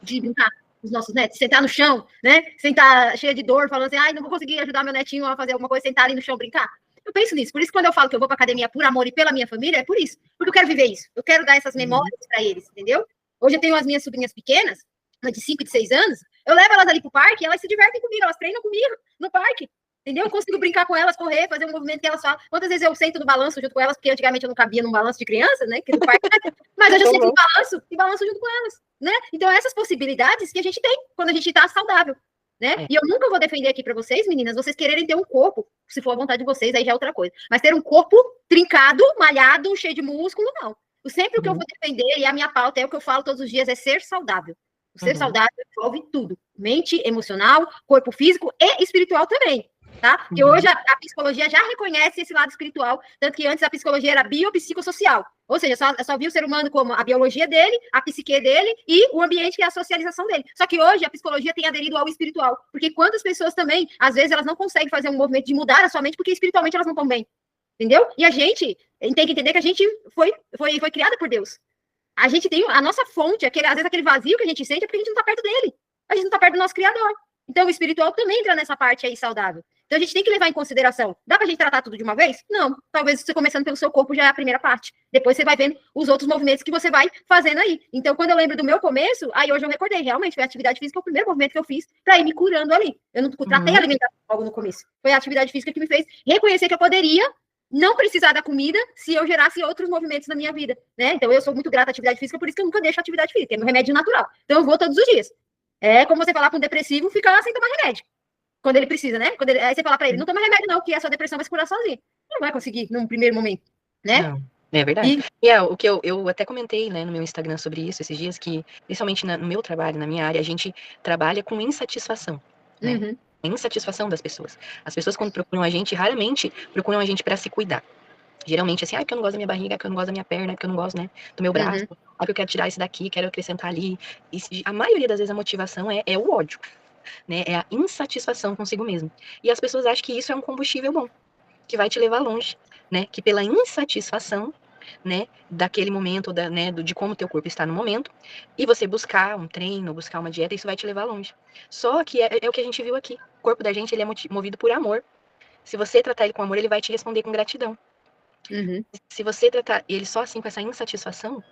de brincar com os nossos netos, sentar no chão, né? Sentar cheia de dor, falando assim, ai, não vou conseguir ajudar meu netinho a fazer alguma coisa, sentar ali no chão, brincar. Eu penso nisso. Por isso, quando eu falo que eu vou para academia por amor e pela minha família, é por isso. Porque eu quero viver isso. Eu quero dar essas memórias para eles, entendeu? Hoje eu tenho as minhas sobrinhas pequenas, uma de 5 e de 6 anos, eu levo elas ali pro parque e elas se divertem comigo, elas treinam comigo no parque, entendeu? Eu consigo brincar com elas, correr, fazer um movimento que elas falam. Quantas vezes eu sento no balanço junto com elas, porque antigamente eu não cabia num balanço de criança, né? Que do parque, mas hoje eu sento no balanço e balanço junto com elas, né? Então, essas possibilidades que a gente tem quando a gente tá saudável, né? E eu nunca vou defender aqui para vocês, meninas, vocês quererem ter um corpo, se for a vontade de vocês, aí já é outra coisa. Mas ter um corpo trincado, malhado, cheio de músculo, não. Sempre o que eu vou defender, e a minha pauta é o que eu falo todos os dias, é ser saudável. O ser saudável envolve tudo. Mente, emocional, corpo físico e espiritual também, tá? Porque hoje a psicologia já reconhece esse lado espiritual, tanto que antes a psicologia era biopsicossocial. Ou seja, só via o ser humano como a biologia dele, a psique dele e o ambiente que é a socialização dele. Só que hoje a psicologia tem aderido ao espiritual. Porque quantas pessoas também, às vezes, elas não conseguem fazer um movimento de mudar a sua mente porque espiritualmente elas não estão bem. Entendeu? E a gente tem que entender que a gente foi criada por Deus. A gente tem a nossa fonte, às vezes aquele vazio que a gente sente é porque a gente não está perto dele. A gente não está perto do nosso Criador. Então o espiritual também entra nessa parte aí saudável. Então a gente tem que levar em consideração. Dá pra gente tratar tudo de uma vez? Não. Talvez você começando pelo seu corpo já é a primeira parte. Depois você vai vendo os outros movimentos que você vai fazendo aí. Então quando eu lembro do meu começo, aí hoje eu recordei, realmente foi a atividade física, o primeiro movimento que eu fiz pra ir me curando ali. Eu não tratei a alimentação logo no começo. Foi a atividade física que me fez reconhecer que eu poderia não precisar da comida se eu gerasse outros movimentos na minha vida, né? Então eu sou muito grata à atividade física, por isso que eu nunca deixo a atividade física, é meu remédio natural. Então eu vou todos os dias. É como você falar para um depressivo, ficar lá sem tomar remédio. Quando ele precisa, né? Aí você fala para ele, não toma remédio não, que a sua depressão vai se curar sozinha. Não vai conseguir num primeiro momento, né? Não. É verdade. O que eu até comentei, né, no meu Instagram sobre isso esses dias, que, principalmente no meu trabalho, na minha área, a gente trabalha com insatisfação, né? Insatisfação das pessoas. As pessoas, quando procuram a gente, raramente procuram a gente para se cuidar. Geralmente, assim, porque eu não gosto da minha barriga, porque eu não gosto da minha perna, porque eu não gosto, né, do meu braço, porque eu quero tirar esse daqui, quero acrescentar ali. E a maioria das vezes a motivação é o ódio, né? É a insatisfação consigo mesmo. E as pessoas acham que isso é um combustível bom, que vai te levar longe, né? Que pela insatisfação, né, daquele momento, né, de como o teu corpo está no momento, e você buscar um treino, buscar uma dieta, isso vai te levar longe. Só que é o que a gente viu aqui. O corpo da gente, ele é movido por amor. Se você tratar ele com amor, ele vai te responder com gratidão. Se você tratar ele só assim, com essa insatisfação,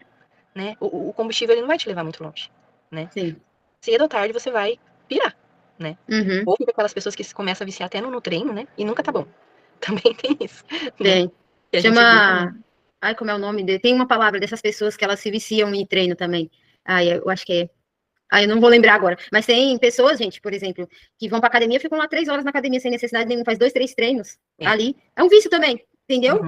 né, o combustível ele não vai te levar muito longe, né? Sim. Cedo ou tarde você vai pirar, né? Ou fica aquelas pessoas que começam a viciar até no treino, né? E nunca tá bom. Também tem isso. Tem. Né? Chama... Ai, como é o nome dele? Tem uma palavra dessas pessoas que elas se viciam em treino também. Ai, eu acho que é... Ai, eu não vou lembrar agora. Mas tem pessoas, gente, por exemplo, que vão pra academia, ficam lá 3 horas na academia sem necessidade nenhuma, faz 2, 3 treinos ali. É um vício também. Entendeu?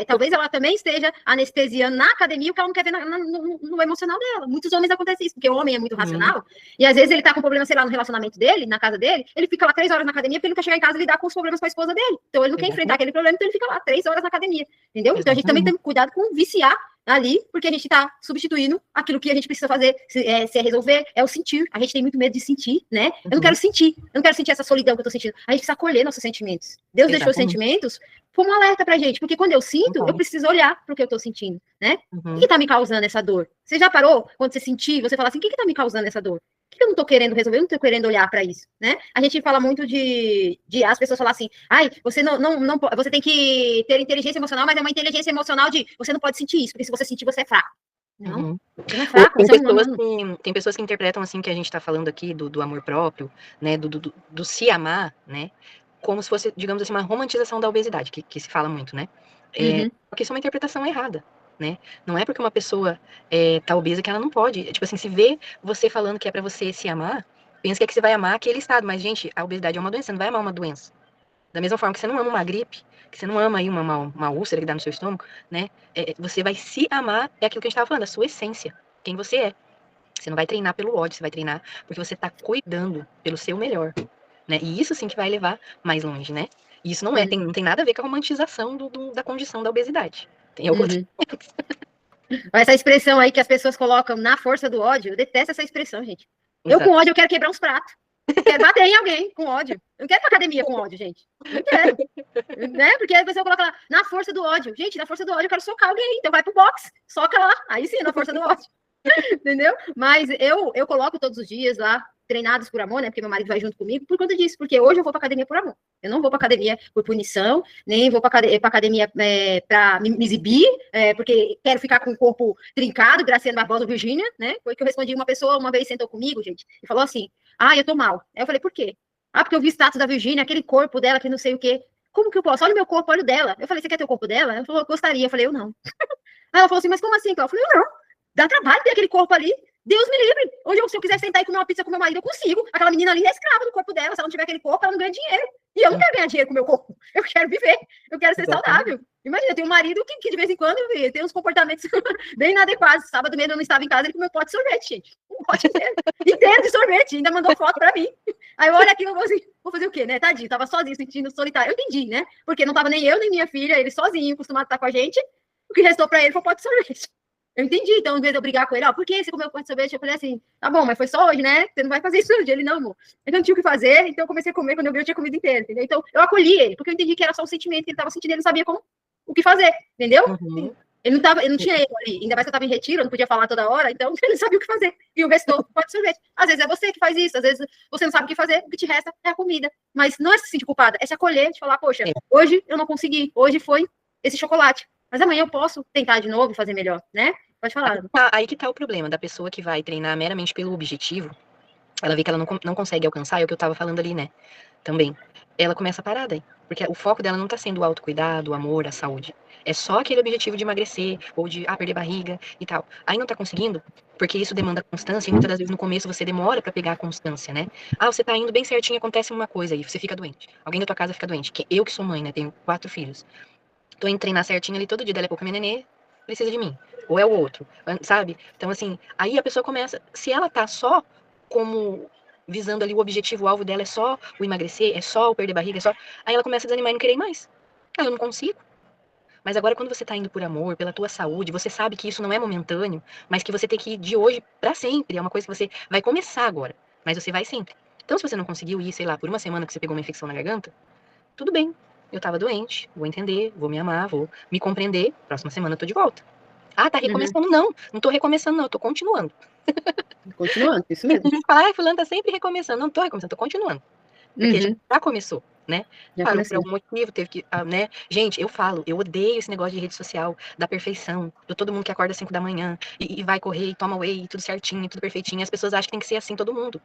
Talvez ela também esteja anestesiando na academia o que ela não quer ver no emocional dela. Muitos homens acontece isso, porque o homem é muito racional, e às vezes ele tá com problema, sei lá, no relacionamento dele, na casa dele, ele fica lá 3 horas na academia porque ele não quer chegar em casa e lidar com os problemas com a esposa dele. Então ele não quer enfrentar aquele problema, então ele fica lá 3 horas na academia. Entendeu? Então a gente também tem cuidado com viciar ali, porque a gente tá substituindo aquilo que a gente precisa fazer, se é resolver, é o sentir. A gente tem muito medo de sentir, né? Eu não quero sentir essa solidão que eu tô sentindo. A gente precisa acolher nossos sentimentos. Deus deixou os sentimentos foi um alerta pra gente, porque quando eu sinto, eu Então, preciso olhar pro que eu tô sentindo, né? O que uhum, tá me causando essa dor? Você já parou, quando você sentir, você fala assim, o que tá me causando essa dor? O que eu não tô querendo resolver? Eu não tô querendo olhar para isso, né? A gente fala muito de as pessoas falam assim, ai, você não, você tem que ter inteligência emocional, mas é uma inteligência emocional de você não pode sentir isso, porque se você sentir, você é fraco. Não, uhum. você não é Ou fraco, você é um humano. tem pessoas que interpretam assim que a gente está falando aqui do amor próprio, né, do se amar, né, como se fosse, digamos assim, uma romantização da obesidade, que se fala muito, né? Uhum, Porque isso é uma interpretação errada, né? Não é porque uma pessoa tá obesa que ela não pode. Tipo assim, se vê você falando que é para você se amar, pensa que é que você vai amar aquele estado. Mas, gente, a obesidade é uma doença, você não vai amar uma doença. Da mesma forma que você não ama uma gripe, que você não ama aí uma úlcera que dá no seu estômago, né? Você vai se amar, é aquilo que a gente estava falando, a sua essência, quem você é. Você não vai treinar pelo ódio, você vai treinar porque você está cuidando pelo seu melhor, né? E isso sim que vai levar mais longe, né? E isso uhum, não tem nada a ver com a romantização da condição da obesidade. Tem outro. uhum. Essa expressão aí que as pessoas colocam na força do ódio, eu detesto essa expressão, gente. Eu com Exato. ódio, eu quero quebrar uns pratos. Eu quero bater em alguém com ódio. Eu não quero ir pra academia com ódio, gente. Eu não quero. Né? Porque a pessoa coloca lá, na força do ódio. Gente, na força do ódio eu quero socar alguém. Então vai pro boxe, soca lá. Aí sim, na força do ódio. Entendeu? Mas eu coloco todos os dias lá, treinados por amor, né? Porque meu marido vai junto comigo por conta disso. Porque hoje eu vou pra academia por amor. Eu não vou pra academia por punição, nem vou pra academia pra me exibir, porque quero ficar com o corpo trincado, Graciano Barbosa, Virgínia, né? Foi que eu respondi uma pessoa uma vez sentou comigo, gente, e falou assim: ah, eu tô mal. Aí eu falei, por quê? Ah, porque eu vi o status da Virgínia, aquele corpo dela que não sei o quê. Como que eu posso? Olha o meu corpo, olha o dela. Eu falei, você quer ter o corpo dela? Ela falou, gostaria. Eu falei, eu não. Aí ela falou assim, mas como assim? Eu falei, eu não. Dá trabalho ter aquele corpo ali. Deus me livre. Hoje, se eu quiser sentar e comer uma pizza com meu marido, eu consigo. Aquela menina ali é escrava do corpo dela. Se ela não tiver aquele corpo, ela não ganha dinheiro. E eu não quero ganhar dinheiro com o meu corpo. Eu quero viver. Eu quero ser Exatamente. saudável. Imagina, eu tenho um marido que de vez em quando tem uns comportamentos bem inadequados. Sábado mesmo eu não estava em casa, ele comeu um pote de sorvete, gente. Um pote inteiro de sorvete. Ainda mandou foto pra mim. Aí eu olho aquilo e vou assim, vou fazer o quê, né? Tadinho, tava sozinho, sentindo solitário. Eu entendi, né? Porque não tava nem eu, nem minha filha, ele sozinho, acostumado a estar com a gente. O que restou pra ele foi um pote de sorvete. Eu entendi, então, em vez de eu brigar com ele, ó, por que você comeu pão de sorvete? Eu falei assim, tá bom, mas foi só hoje, né? Você não vai fazer isso hoje. Ele, não, amor. Eu não tinha o que fazer, então eu comecei a comer, quando eu vi, eu tinha comido inteiro, entendeu? Então, eu acolhi ele, porque eu entendi que era só um sentimento que ele tava sentindo, ele não sabia como, o que fazer, entendeu? Uhum. Ele não tinha erro ali, ainda mais que eu tava em retiro, eu não podia falar toda hora, então ele não sabia o que fazer. E o restou pode sorvete. Às vezes é você que faz isso, às vezes você não sabe o que fazer, o que te resta é a comida. Mas não é se sentir culpada, é se acolher, de falar, poxa, É. hoje eu não consegui, hoje foi esse chocolate. Mas amanhã eu posso tentar de novo e fazer melhor, né? Pode falar. Aí que tá o problema da pessoa que vai treinar meramente pelo objetivo. Ela vê que ela não consegue alcançar, é o que eu tava falando ali, né? Também. Ela começa a parar daí. Porque o foco dela não tá sendo o autocuidado, o amor, a saúde. É só aquele objetivo de emagrecer, ou de perder barriga e tal. Aí não tá conseguindo, porque isso demanda constância, e muitas das vezes no começo você demora pra pegar a constância, né? Ah, você tá indo bem certinho, acontece uma coisa aí, você fica doente. Alguém da tua casa fica doente. Eu que sou mãe, né? Tenho 4 filhos. Tô indo treinar certinho ali todo dia, dela é pouco, minha nenê precisa de mim. Ou é o outro, sabe? Então, assim, aí a pessoa começa, se ela tá só como visando ali o objetivo, o alvo dela é só o emagrecer, é só o perder barriga, é só. Aí ela começa a desanimar e não querer mais. Ah, eu não consigo. Mas agora, quando você tá indo por amor, pela tua saúde, você sabe que isso não é momentâneo, mas que você tem que ir de hoje pra sempre. É uma coisa que você vai começar agora, mas você vai sempre. Então, se você não conseguiu ir, sei lá, por uma semana que você pegou uma infecção na garganta, tudo bem. Eu tava doente, vou entender, vou me amar, vou me compreender. Próxima semana eu tô de volta. Ah, tá Uhum. recomeçando? Não, não tô recomeçando, não, eu tô continuando. Continuando, isso A mesmo. gente fala, ah, fulano tá sempre recomeçando. Não tô recomeçando, tô continuando. Porque a gente Uhum. já começou, né? Já Parou por começou. algum motivo, teve que, né? Gente, eu falo, eu odeio esse negócio de rede social, da perfeição, do todo mundo que acorda às 5 da manhã e vai correr e toma whey, tudo certinho, tudo perfeitinho. As pessoas acham que tem que ser assim todo mundo.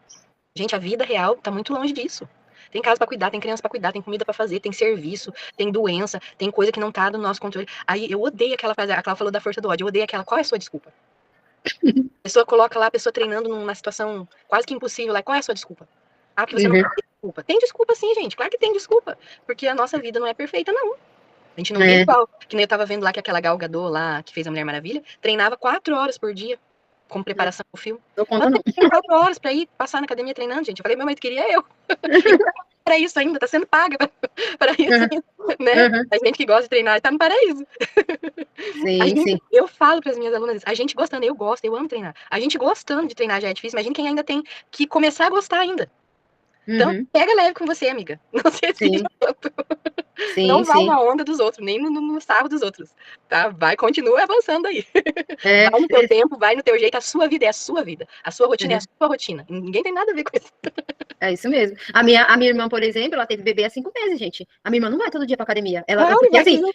Gente, a vida real tá muito longe disso. Tem casa pra cuidar, tem criança pra cuidar, tem comida pra fazer, tem serviço, tem doença, tem coisa que não tá no nosso controle. Aí eu odeio aquela frase, aquela falou da força do ódio, eu odeio aquela, qual é a sua desculpa? A pessoa coloca lá a pessoa treinando numa situação quase que impossível lá, qual é a sua desculpa? Ah, porque você não Uhum. tem desculpa. Tem desculpa sim, gente, claro que tem desculpa, porque a nossa vida não é perfeita, não. A gente não vive É, igual, que nem eu tava vendo lá que aquela Gal Gadot lá, que fez a Mulher Maravilha, treinava 4 horas por dia, como preparação pro filme. dou Ela conta não. tem 4 horas pra ir passar na academia treinando, gente. Eu falei, meu mãe, queria eu. Para isso ainda, tá sendo paga para isso, Uhum. né? Uhum. A gente que gosta de treinar tá no paraíso. A Sim, gente, sim. eu falo para as minhas alunas, a gente gostando, eu gosto, eu amo treinar. A gente gostando de treinar já é difícil, imagina quem ainda tem que começar a gostar ainda. Então, Uhum. pega leve com você, amiga. Não se exige Sim. tanto. Sim, Não vai sim. na onda dos outros, nem no sarro dos outros, tá? Vai, continua avançando aí. É, Vai no teu tempo, vai no teu jeito, a sua vida é a sua vida. A sua rotina é a é, sua rotina. Ninguém tem nada a ver com isso. é isso mesmo. A minha irmã, por exemplo, ela teve bebê há 5 meses, gente. A minha irmã não vai todo dia pra academia. Claro, Porque vai assim, fazer.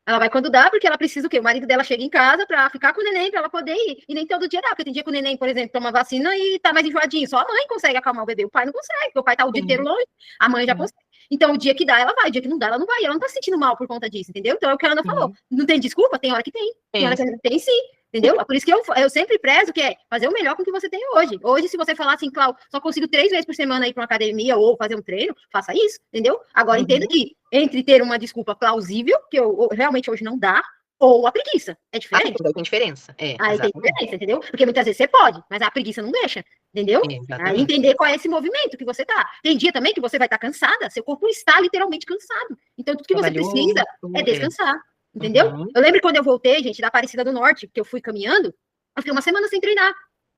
ela vai quando dá, porque ela precisa o quê? O marido dela chega em casa pra ficar com o neném, pra ela poder ir. E nem todo dia dá, porque tem dia que o neném, por exemplo, toma vacina e tá mais enjoadinho. Só a mãe consegue acalmar o bebê, o pai não consegue, porque o pai tá o dia inteiro Sim, longe, a mãe já sim, consegue. Então, o dia que dá, ela vai, o dia que não dá, ela não vai. E ela não tá se sentindo mal por conta disso, entendeu? Então, é o que a Ana falou. sim. Não tem desculpa? Tem hora que tem. Tem hora Tem. que tem sim. Entendeu? Por isso que eu sempre prezo que é fazer o melhor com o que você tem hoje. Hoje, se você falar assim, Clau, só consigo 3 vezes por semana ir para uma academia ou fazer um treino, faça isso, entendeu? Agora, entenda Uhum. que entre ter uma desculpa plausível, que eu realmente hoje não dá, ou a preguiça. É Ah, diferente. daí tem diferença. É, Aí tem exatamente. diferença, entendeu? Porque muitas vezes você pode, mas a preguiça não deixa, entendeu? Aí Exatamente. entender qual é esse movimento que você tá. Tem dia também que você vai estar cansada, seu corpo está literalmente cansado. Então, tudo que você Trabalhou, precisa é é. descansar, entendeu? Uhum. Eu lembro quando eu voltei, gente, da Aparecida do Norte, que eu fui caminhando, eu fiquei uma semana sem treinar.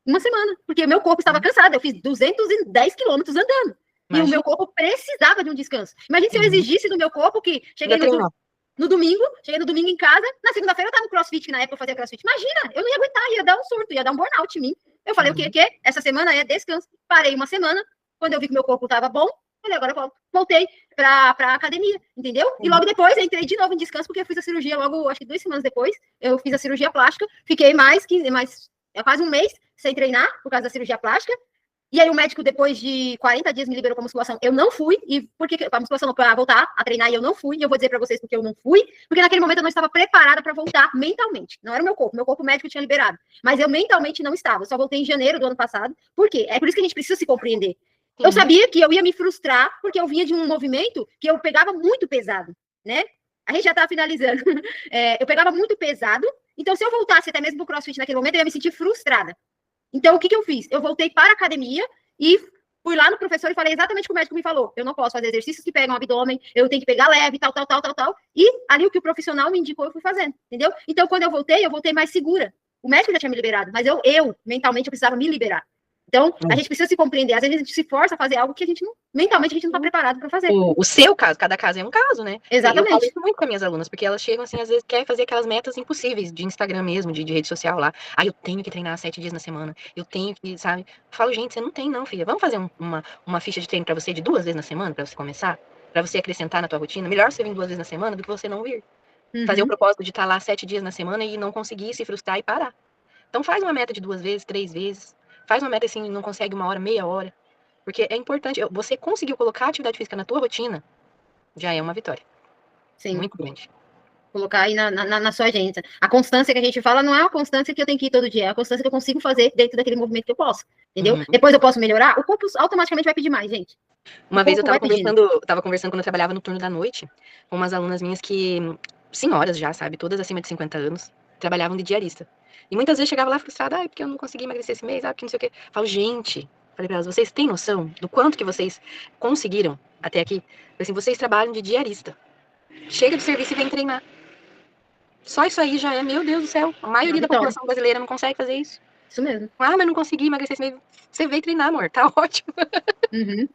Uma semana, porque o meu corpo estava cansado. Eu fiz 210 quilômetros andando. E o meu Imagina. corpo precisava de um descanso. Imagina se eu Uhum. exigisse do meu corpo que cheguei Ainda treinou. no domingo, cheguei no domingo em casa, na segunda-feira eu tava no crossfit, que na época eu fazia crossfit. Imagina, eu não ia aguentar, ia dar um surto, ia dar um burnout em mim. Eu falei, o Uhum. quê? Essa semana é descanso. Parei uma semana, quando eu vi que meu corpo tava bom, falei, agora eu voltei pra academia, entendeu? E Uhum. logo depois entrei de novo em descanso, porque eu fiz a cirurgia logo, acho que 2 semanas depois, eu fiz a cirurgia plástica, fiquei mais quase um mês sem treinar, por causa da cirurgia plástica, e aí o médico, depois de 40 dias, me liberou para musculação. Eu não fui, e porque a musculação para voltar a treinar, e eu não fui, e eu vou dizer para vocês porque eu não fui, porque naquele momento eu não estava preparada para voltar mentalmente. Não era o meu corpo médico tinha liberado. Mas eu mentalmente não estava. Eu só voltei em janeiro do ano passado. Por quê? É por isso que a gente precisa se compreender. Eu Sim. sabia que eu ia me frustrar, porque eu vinha de um movimento que eu pegava muito pesado, né? A gente já tá finalizando. Eu pegava muito pesado, então se eu voltasse até mesmo pro CrossFit naquele momento, eu ia me sentir frustrada. Então, o que eu fiz? Eu voltei para a academia e fui lá no professor e falei exatamente o que o médico me falou. Eu não posso fazer exercícios que pegam o abdômen, eu tenho que pegar leve, tal, tal, tal, tal, tal. E ali o que o profissional me indicou, eu fui fazendo, entendeu? Então, quando eu voltei mais segura. O médico já tinha me liberado, mas eu mentalmente, eu precisava me liberar. Então, a gente precisa se compreender. Às vezes a gente se força a fazer algo que a gente não, mentalmente, a gente não está preparado para fazer. O seu caso, cada caso é um caso, né? Eu falo Exatamente. isso muito com as minhas alunas, porque elas chegam assim, às vezes querem fazer aquelas metas impossíveis de Instagram mesmo, de rede social lá. Ah, eu tenho que treinar 7 dias na semana, eu tenho que, sabe? Eu falo, gente, você não tem não, filha. Vamos fazer uma ficha de treino pra você de 2 vezes na semana, pra você começar? Pra você acrescentar na tua rotina? Melhor você vir 2 vezes na semana do que você não vir. Fazer o Uhum. propósito de estar lá 7 dias na semana e não conseguir se frustrar e parar. Então faz uma meta de 2 vezes, 3 vezes. Faz uma meta assim, não consegue 1 hora, meia hora. Porque é importante, você conseguiu colocar a atividade física na tua rotina, já é uma vitória. Sim. Muito grande. Colocar aí na sua agenda. A constância que a gente fala não é uma constância que eu tenho que ir todo dia, é a constância que eu consigo fazer dentro daquele movimento que eu posso, entendeu? Uhum. Depois eu posso melhorar, o corpo automaticamente vai pedir mais, gente. O Uma vez eu corpo vai pedindo. tava conversando quando eu trabalhava no turno da noite, com umas alunas minhas que, senhoras já, sabe, todas acima de 50 anos, trabalhavam de diarista. E muitas vezes chegava lá frustrada, ah, porque eu não consegui emagrecer esse mês, ah, porque não sei o quê. Eu falo, gente, falei pra elas, vocês têm noção do quanto que vocês conseguiram até aqui? Assim, vocês trabalham de diarista. Chega do serviço e vem treinar. Só isso aí já é, meu Deus do céu. A Uma maioria da vitória. população brasileira não consegue fazer isso. Isso mesmo. Ah, mas não consegui emagrecer esse mês. Você veio treinar, amor. Tá ótimo. Uhum.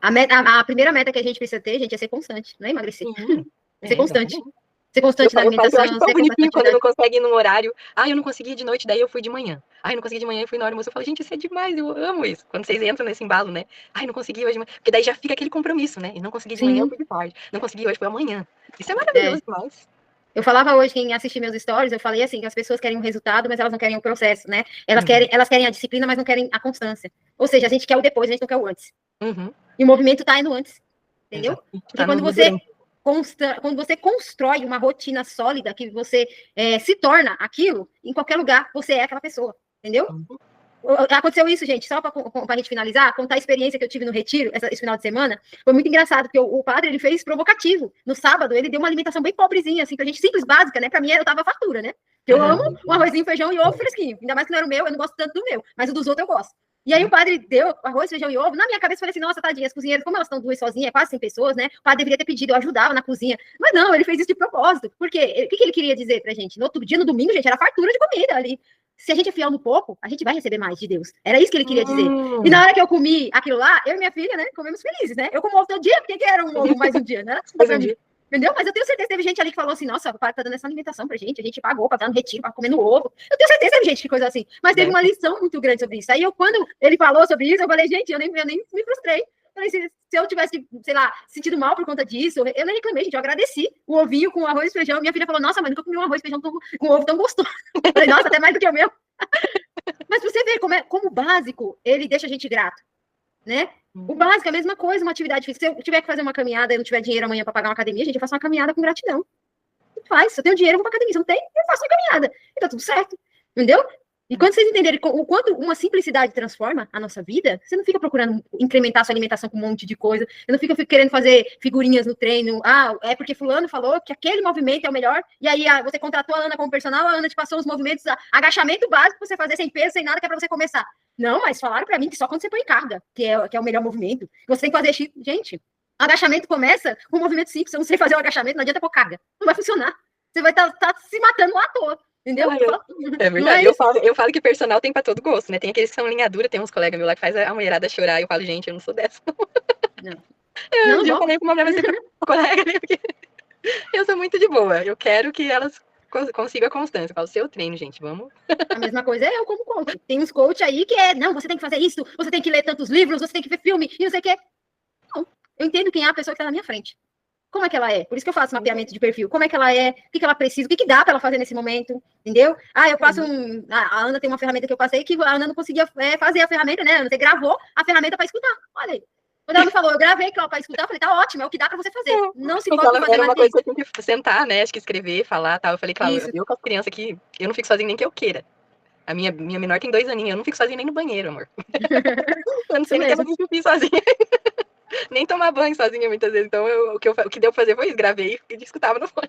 A primeira meta que a gente precisa ter, gente, é ser constante, não é emagrecer. Sim, É ser constante. exatamente. Ser constante na Eu falo que eu acho alimentação, tão ser constante na bonitinho quando não atividade. consegue ir num horário. Ah, eu não consegui de noite, daí eu fui de manhã. Ah, eu não consegui de manhã, eu fui na hora do almoço. Eu falo, gente, isso é demais, eu amo isso. Quando vocês entram nesse embalo, né? Ai, não consegui hoje de manhã. Porque daí já fica aquele compromisso, né? E não consegui de manhã, eu Sim, fui de tarde. Não consegui hoje, foi amanhã. Isso é é. maravilhoso demais. Eu falava hoje, quem assistiu meus stories, eu falei assim, que as pessoas querem um resultado, mas elas não querem o processo, né? Uhum. Elas querem a disciplina, mas não querem a constância. Ou seja, a gente quer o depois, a gente não quer o antes. Uhum. E o movimento tá indo antes, entendeu? Exato. Porque Tá no durante. quando você constrói uma rotina sólida, que você se torna aquilo, em qualquer lugar, você é aquela pessoa, entendeu? Uhum. Aconteceu isso, gente, só para a gente finalizar, contar a experiência que eu tive no retiro esse final de semana, foi muito engraçado, porque o padre, ele fez provocativo. No sábado, ele deu uma alimentação bem pobrezinha, assim, pra gente, simples, básica, né? Pra mim, eu tava fartura, né? Eu amo um arrozinho, feijão e ovo fresquinho. Ainda mais que não era o meu, eu não gosto tanto do meu, mas o dos outros eu gosto. E aí o padre deu arroz, feijão e ovo. Na minha cabeça, eu falei assim, nossa, tadinha, as cozinheiras, como elas estão duas sozinhas, quase 100 pessoas, né? O padre deveria ter pedido, eu ajudava na cozinha. Mas não, ele fez isso de propósito. Por quê? O que ele queria dizer pra gente? No outro dia, no domingo, gente, era fartura de comida ali. se a gente é fiel no pouco, a gente vai receber mais de Deus. Era isso que ele queria dizer. E na hora que eu comi aquilo lá, eu e minha filha, né, comemos felizes, né? Eu como ovo todo dia, porque que era um ovo mais um dia, né? Entendeu? Mas eu tenho certeza que teve gente ali que falou assim, nossa, o pai tá dando essa alimentação pra gente, a gente pagou pra estar no retiro, pra comer no ovo. Eu tenho certeza que teve gente que coisa assim. Mas teve uma lição muito grande sobre isso. Aí quando ele falou sobre isso, eu falei, gente, eu nem me frustrei. Falei, se eu tivesse, sei lá, sentido mal por conta disso, eu nem reclamei, gente, eu agradeci o ovinho com arroz e feijão. Minha filha falou, nossa, mãe, nunca comi um arroz e feijão com ovo tão gostoso. Eu falei, nossa, até mais do que o meu. Mas você vê como básico, ele deixa a gente grato, né? O básico é a mesma coisa, uma atividade física. Se eu tiver que fazer uma caminhada e não tiver dinheiro amanhã para pagar uma academia, gente, eu faço uma caminhada com gratidão. Faz. Se eu tenho dinheiro, eu vou para academia. Se eu não tenho, eu faço uma caminhada. E tá tudo certo. Entendeu? E quando vocês entenderem o quanto uma simplicidade transforma a nossa vida, você não fica procurando incrementar sua alimentação com um monte de coisa. Você não fica querendo fazer figurinhas no treino. Ah, é porque fulano falou que aquele movimento é o melhor. E aí você contratou a Ana como personal, a Ana te passou os movimentos, agachamento básico pra você fazer sem peso, sem nada, que é pra você começar. Não, mas falaram pra mim que só quando você põe carga, que é o melhor movimento. Você tem que fazer... Gente, agachamento começa com um movimento simples. Se eu não sei fazer o agachamento, não adianta pôr carga. Não vai funcionar. Você vai estar se matando lá à toa. Entendeu? É verdade. Eu falo que personal tem pra todo gosto, né? Tem aqueles que são linha dura, tem uns colegas meus lá que faz a mulherada chorar. Eu falo, gente, eu não sou dessa. Não. Eu falei com uma mulher, mas colega ali, porque eu sou muito de boa. Eu quero que elas consigam a constância. Eu falo, seu treino, gente, vamos. A mesma coisa é eu como coach. Tem uns coach aí que não, você tem que fazer isso, você tem que ler tantos livros, você tem que ver filme, e não sei o quê. Não. Eu entendo quem é a pessoa que tá na minha frente. Como é que ela é? Por isso que eu faço mapeamento de perfil. Como é que ela é? O que ela precisa? O que dá para ela fazer nesse momento? Entendeu? Ah, eu faço a Ana tem uma ferramenta que eu passei que a Ana não conseguia fazer a ferramenta, né? Você gravou a ferramenta para escutar. Olha aí. Quando ela me falou, eu gravei que ela para escutar, eu falei, tá ótimo, é o que dá para você fazer. Não se pode fazer era uma coisa que eu tinha que sentar, né? Acho que escrever, falar, tal. Eu falei, claro, eu com as crianças aqui, eu não fico sozinha nem que eu queira. A minha menor tem 2 aninhos, eu não fico sozinha nem no banheiro, amor. Eu não sei nem fazer xixi sozinha. Nem tomar banho sozinha muitas vezes. Então, o que deu pra fazer foi isso, gravei e escutava no fone.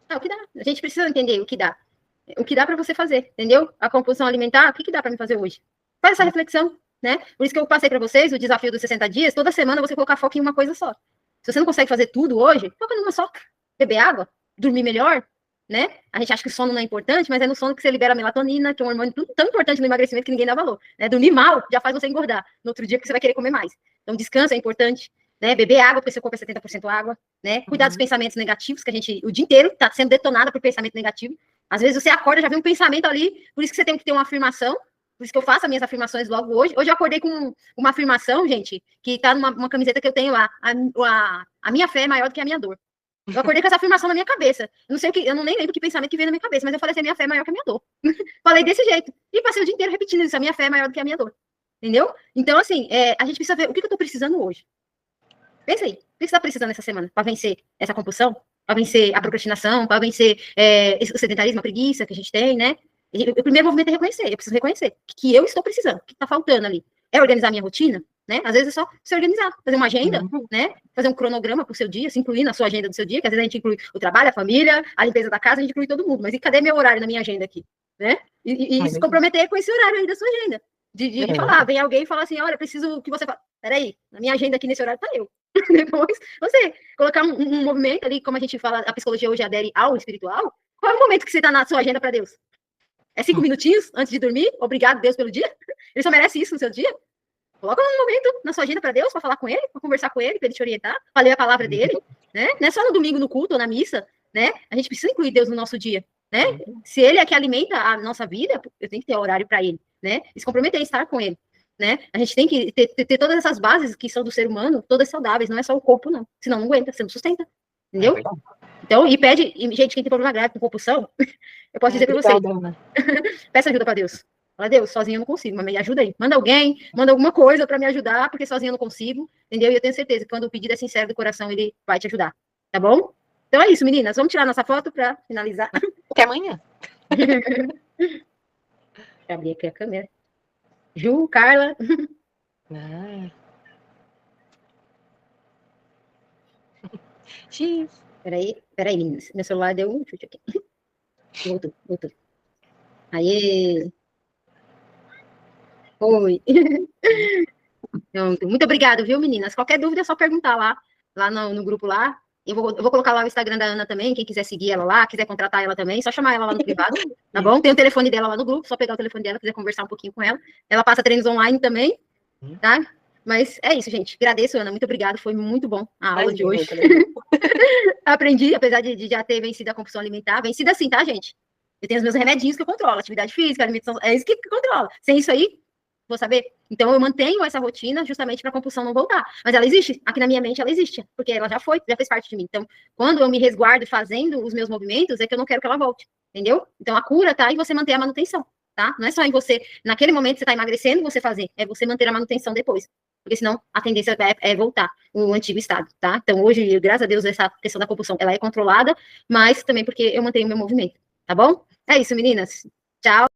O que dá. A gente precisa entender o que dá. O que dá para você fazer, entendeu? A compulsão alimentar, o que dá para me fazer hoje? Faz essa reflexão, né? Por isso que eu passei para vocês o desafio dos 60 dias, toda semana você colocar foco em uma coisa só. Se você não consegue fazer tudo hoje, foca numa só. Beber água, dormir melhor, né? A gente acha que o sono não é importante, mas é no sono que você libera a melatonina, que é um hormônio tão importante no emagrecimento que ninguém dá valor. Né? Dormir mal já faz você engordar. No outro dia, porque você vai querer comer mais. Então, descanso é importante, né? Beber água, porque seu corpo é 70% água, né? Cuidar dos pensamentos negativos, que a gente, o dia inteiro, está sendo detonado por pensamento negativo. Às vezes você acorda, já vem um pensamento ali, por isso que você tem que ter uma afirmação, por isso que eu faço as minhas afirmações logo hoje. Hoje eu acordei com uma afirmação, gente, que tá numa camiseta que eu tenho lá. A minha fé é maior do que a minha dor. Eu acordei com essa afirmação na minha cabeça. Não sei o que, eu não nem lembro que pensamento que veio na minha cabeça, mas eu falei assim, a minha fé é maior que a minha dor. Falei desse jeito. E passei o dia inteiro repetindo isso, a minha fé é maior do que a minha dor. Entendeu? Então, assim, a gente precisa ver o que eu tô precisando hoje. Pensa aí, o que você tá precisando essa semana para vencer essa compulsão? Para vencer a procrastinação, para vencer o sedentarismo, a preguiça que a gente tem, né? O primeiro movimento é reconhecer. Eu preciso reconhecer que eu estou precisando, o que está faltando ali. É organizar minha rotina, né? Às vezes é só se organizar, fazer uma agenda, né? Fazer um cronograma para o seu dia, se incluir na sua agenda do seu dia, que às vezes a gente inclui o trabalho, a família, a limpeza da casa, a gente inclui todo mundo. Mas e cadê meu horário na minha agenda aqui, né? E se comprometer com esse horário aí da sua agenda. De falar, vem alguém e fala assim, olha, preciso que você faça. Peraí, na minha agenda aqui nesse horário tá eu. Depois, você colocar um movimento ali, como a gente fala, a psicologia hoje adere ao espiritual. Qual é o momento que você tá na sua agenda para Deus? É 5 minutinhos antes de dormir? Obrigado, Deus, pelo dia? Ele só merece isso no seu dia? Coloca um momento na sua agenda para Deus, para falar com ele, para conversar com ele, para ele te orientar, para ler a palavra dele, né? Não é só no domingo no culto ou na missa, né? A gente precisa incluir Deus no nosso dia, né? Se ele é que alimenta a nossa vida, eu tenho que ter horário para ele, né? E se comprometer a estar com ele, né? A gente tem que ter todas essas bases que são do ser humano, todas saudáveis, não é só o corpo, não. Senão não aguenta, você não sustenta, entendeu? Então, e pede, gente, quem tem problema grave com compulsão, eu posso dizer para vocês, peça ajuda para Deus. Fala, Deus, sozinho eu não consigo, mas me ajuda aí. Manda alguém, manda alguma coisa para me ajudar, porque sozinho eu não consigo, entendeu? E eu tenho certeza que quando o pedido é sincero do coração, ele vai te ajudar, tá bom? Então é isso, meninas. Vamos tirar nossa foto para finalizar. Até amanhã. Deixa eu abrir aqui a câmera. Ju, Carla. X. Peraí, meninas. Meu celular deu um chute aqui. Voltou. Aê! Oi. Então, muito obrigada, viu, meninas? Qualquer dúvida é só perguntar lá no grupo lá. Eu vou colocar lá o Instagram da Ana também, quem quiser seguir ela lá, quiser contratar ela também, só chamar ela lá no privado, tá bom? Tem o telefone dela lá no grupo, só pegar o telefone dela, quiser conversar um pouquinho com ela. Ela passa treinos online também, tá? Mas é isso, gente. Agradeço, Ana, muito obrigada, foi muito bom a aula de hoje. Aprendi, apesar de já ter vencido a compulsão alimentar, vencida assim, tá, gente? Eu tenho os meus remedinhos que eu controlo, atividade física, alimentação, é isso que controla. Sem isso aí, vou saber. Então, eu mantenho essa rotina justamente para a compulsão não voltar. Mas ela existe, aqui na minha mente ela existe, porque ela já fez parte de mim. Então, quando eu me resguardo fazendo os meus movimentos, é que eu não quero que ela volte, entendeu? Então, a cura tá em você manter a manutenção, tá? Não é só em você, naquele momento você tá emagrecendo, você fazer, é você manter a manutenção depois. Porque senão a tendência é voltar o antigo estado, tá? Então, hoje, graças a Deus, essa questão da compulsão, ela é controlada, mas também porque eu mantenho o meu movimento, tá bom? É isso, meninas. Tchau.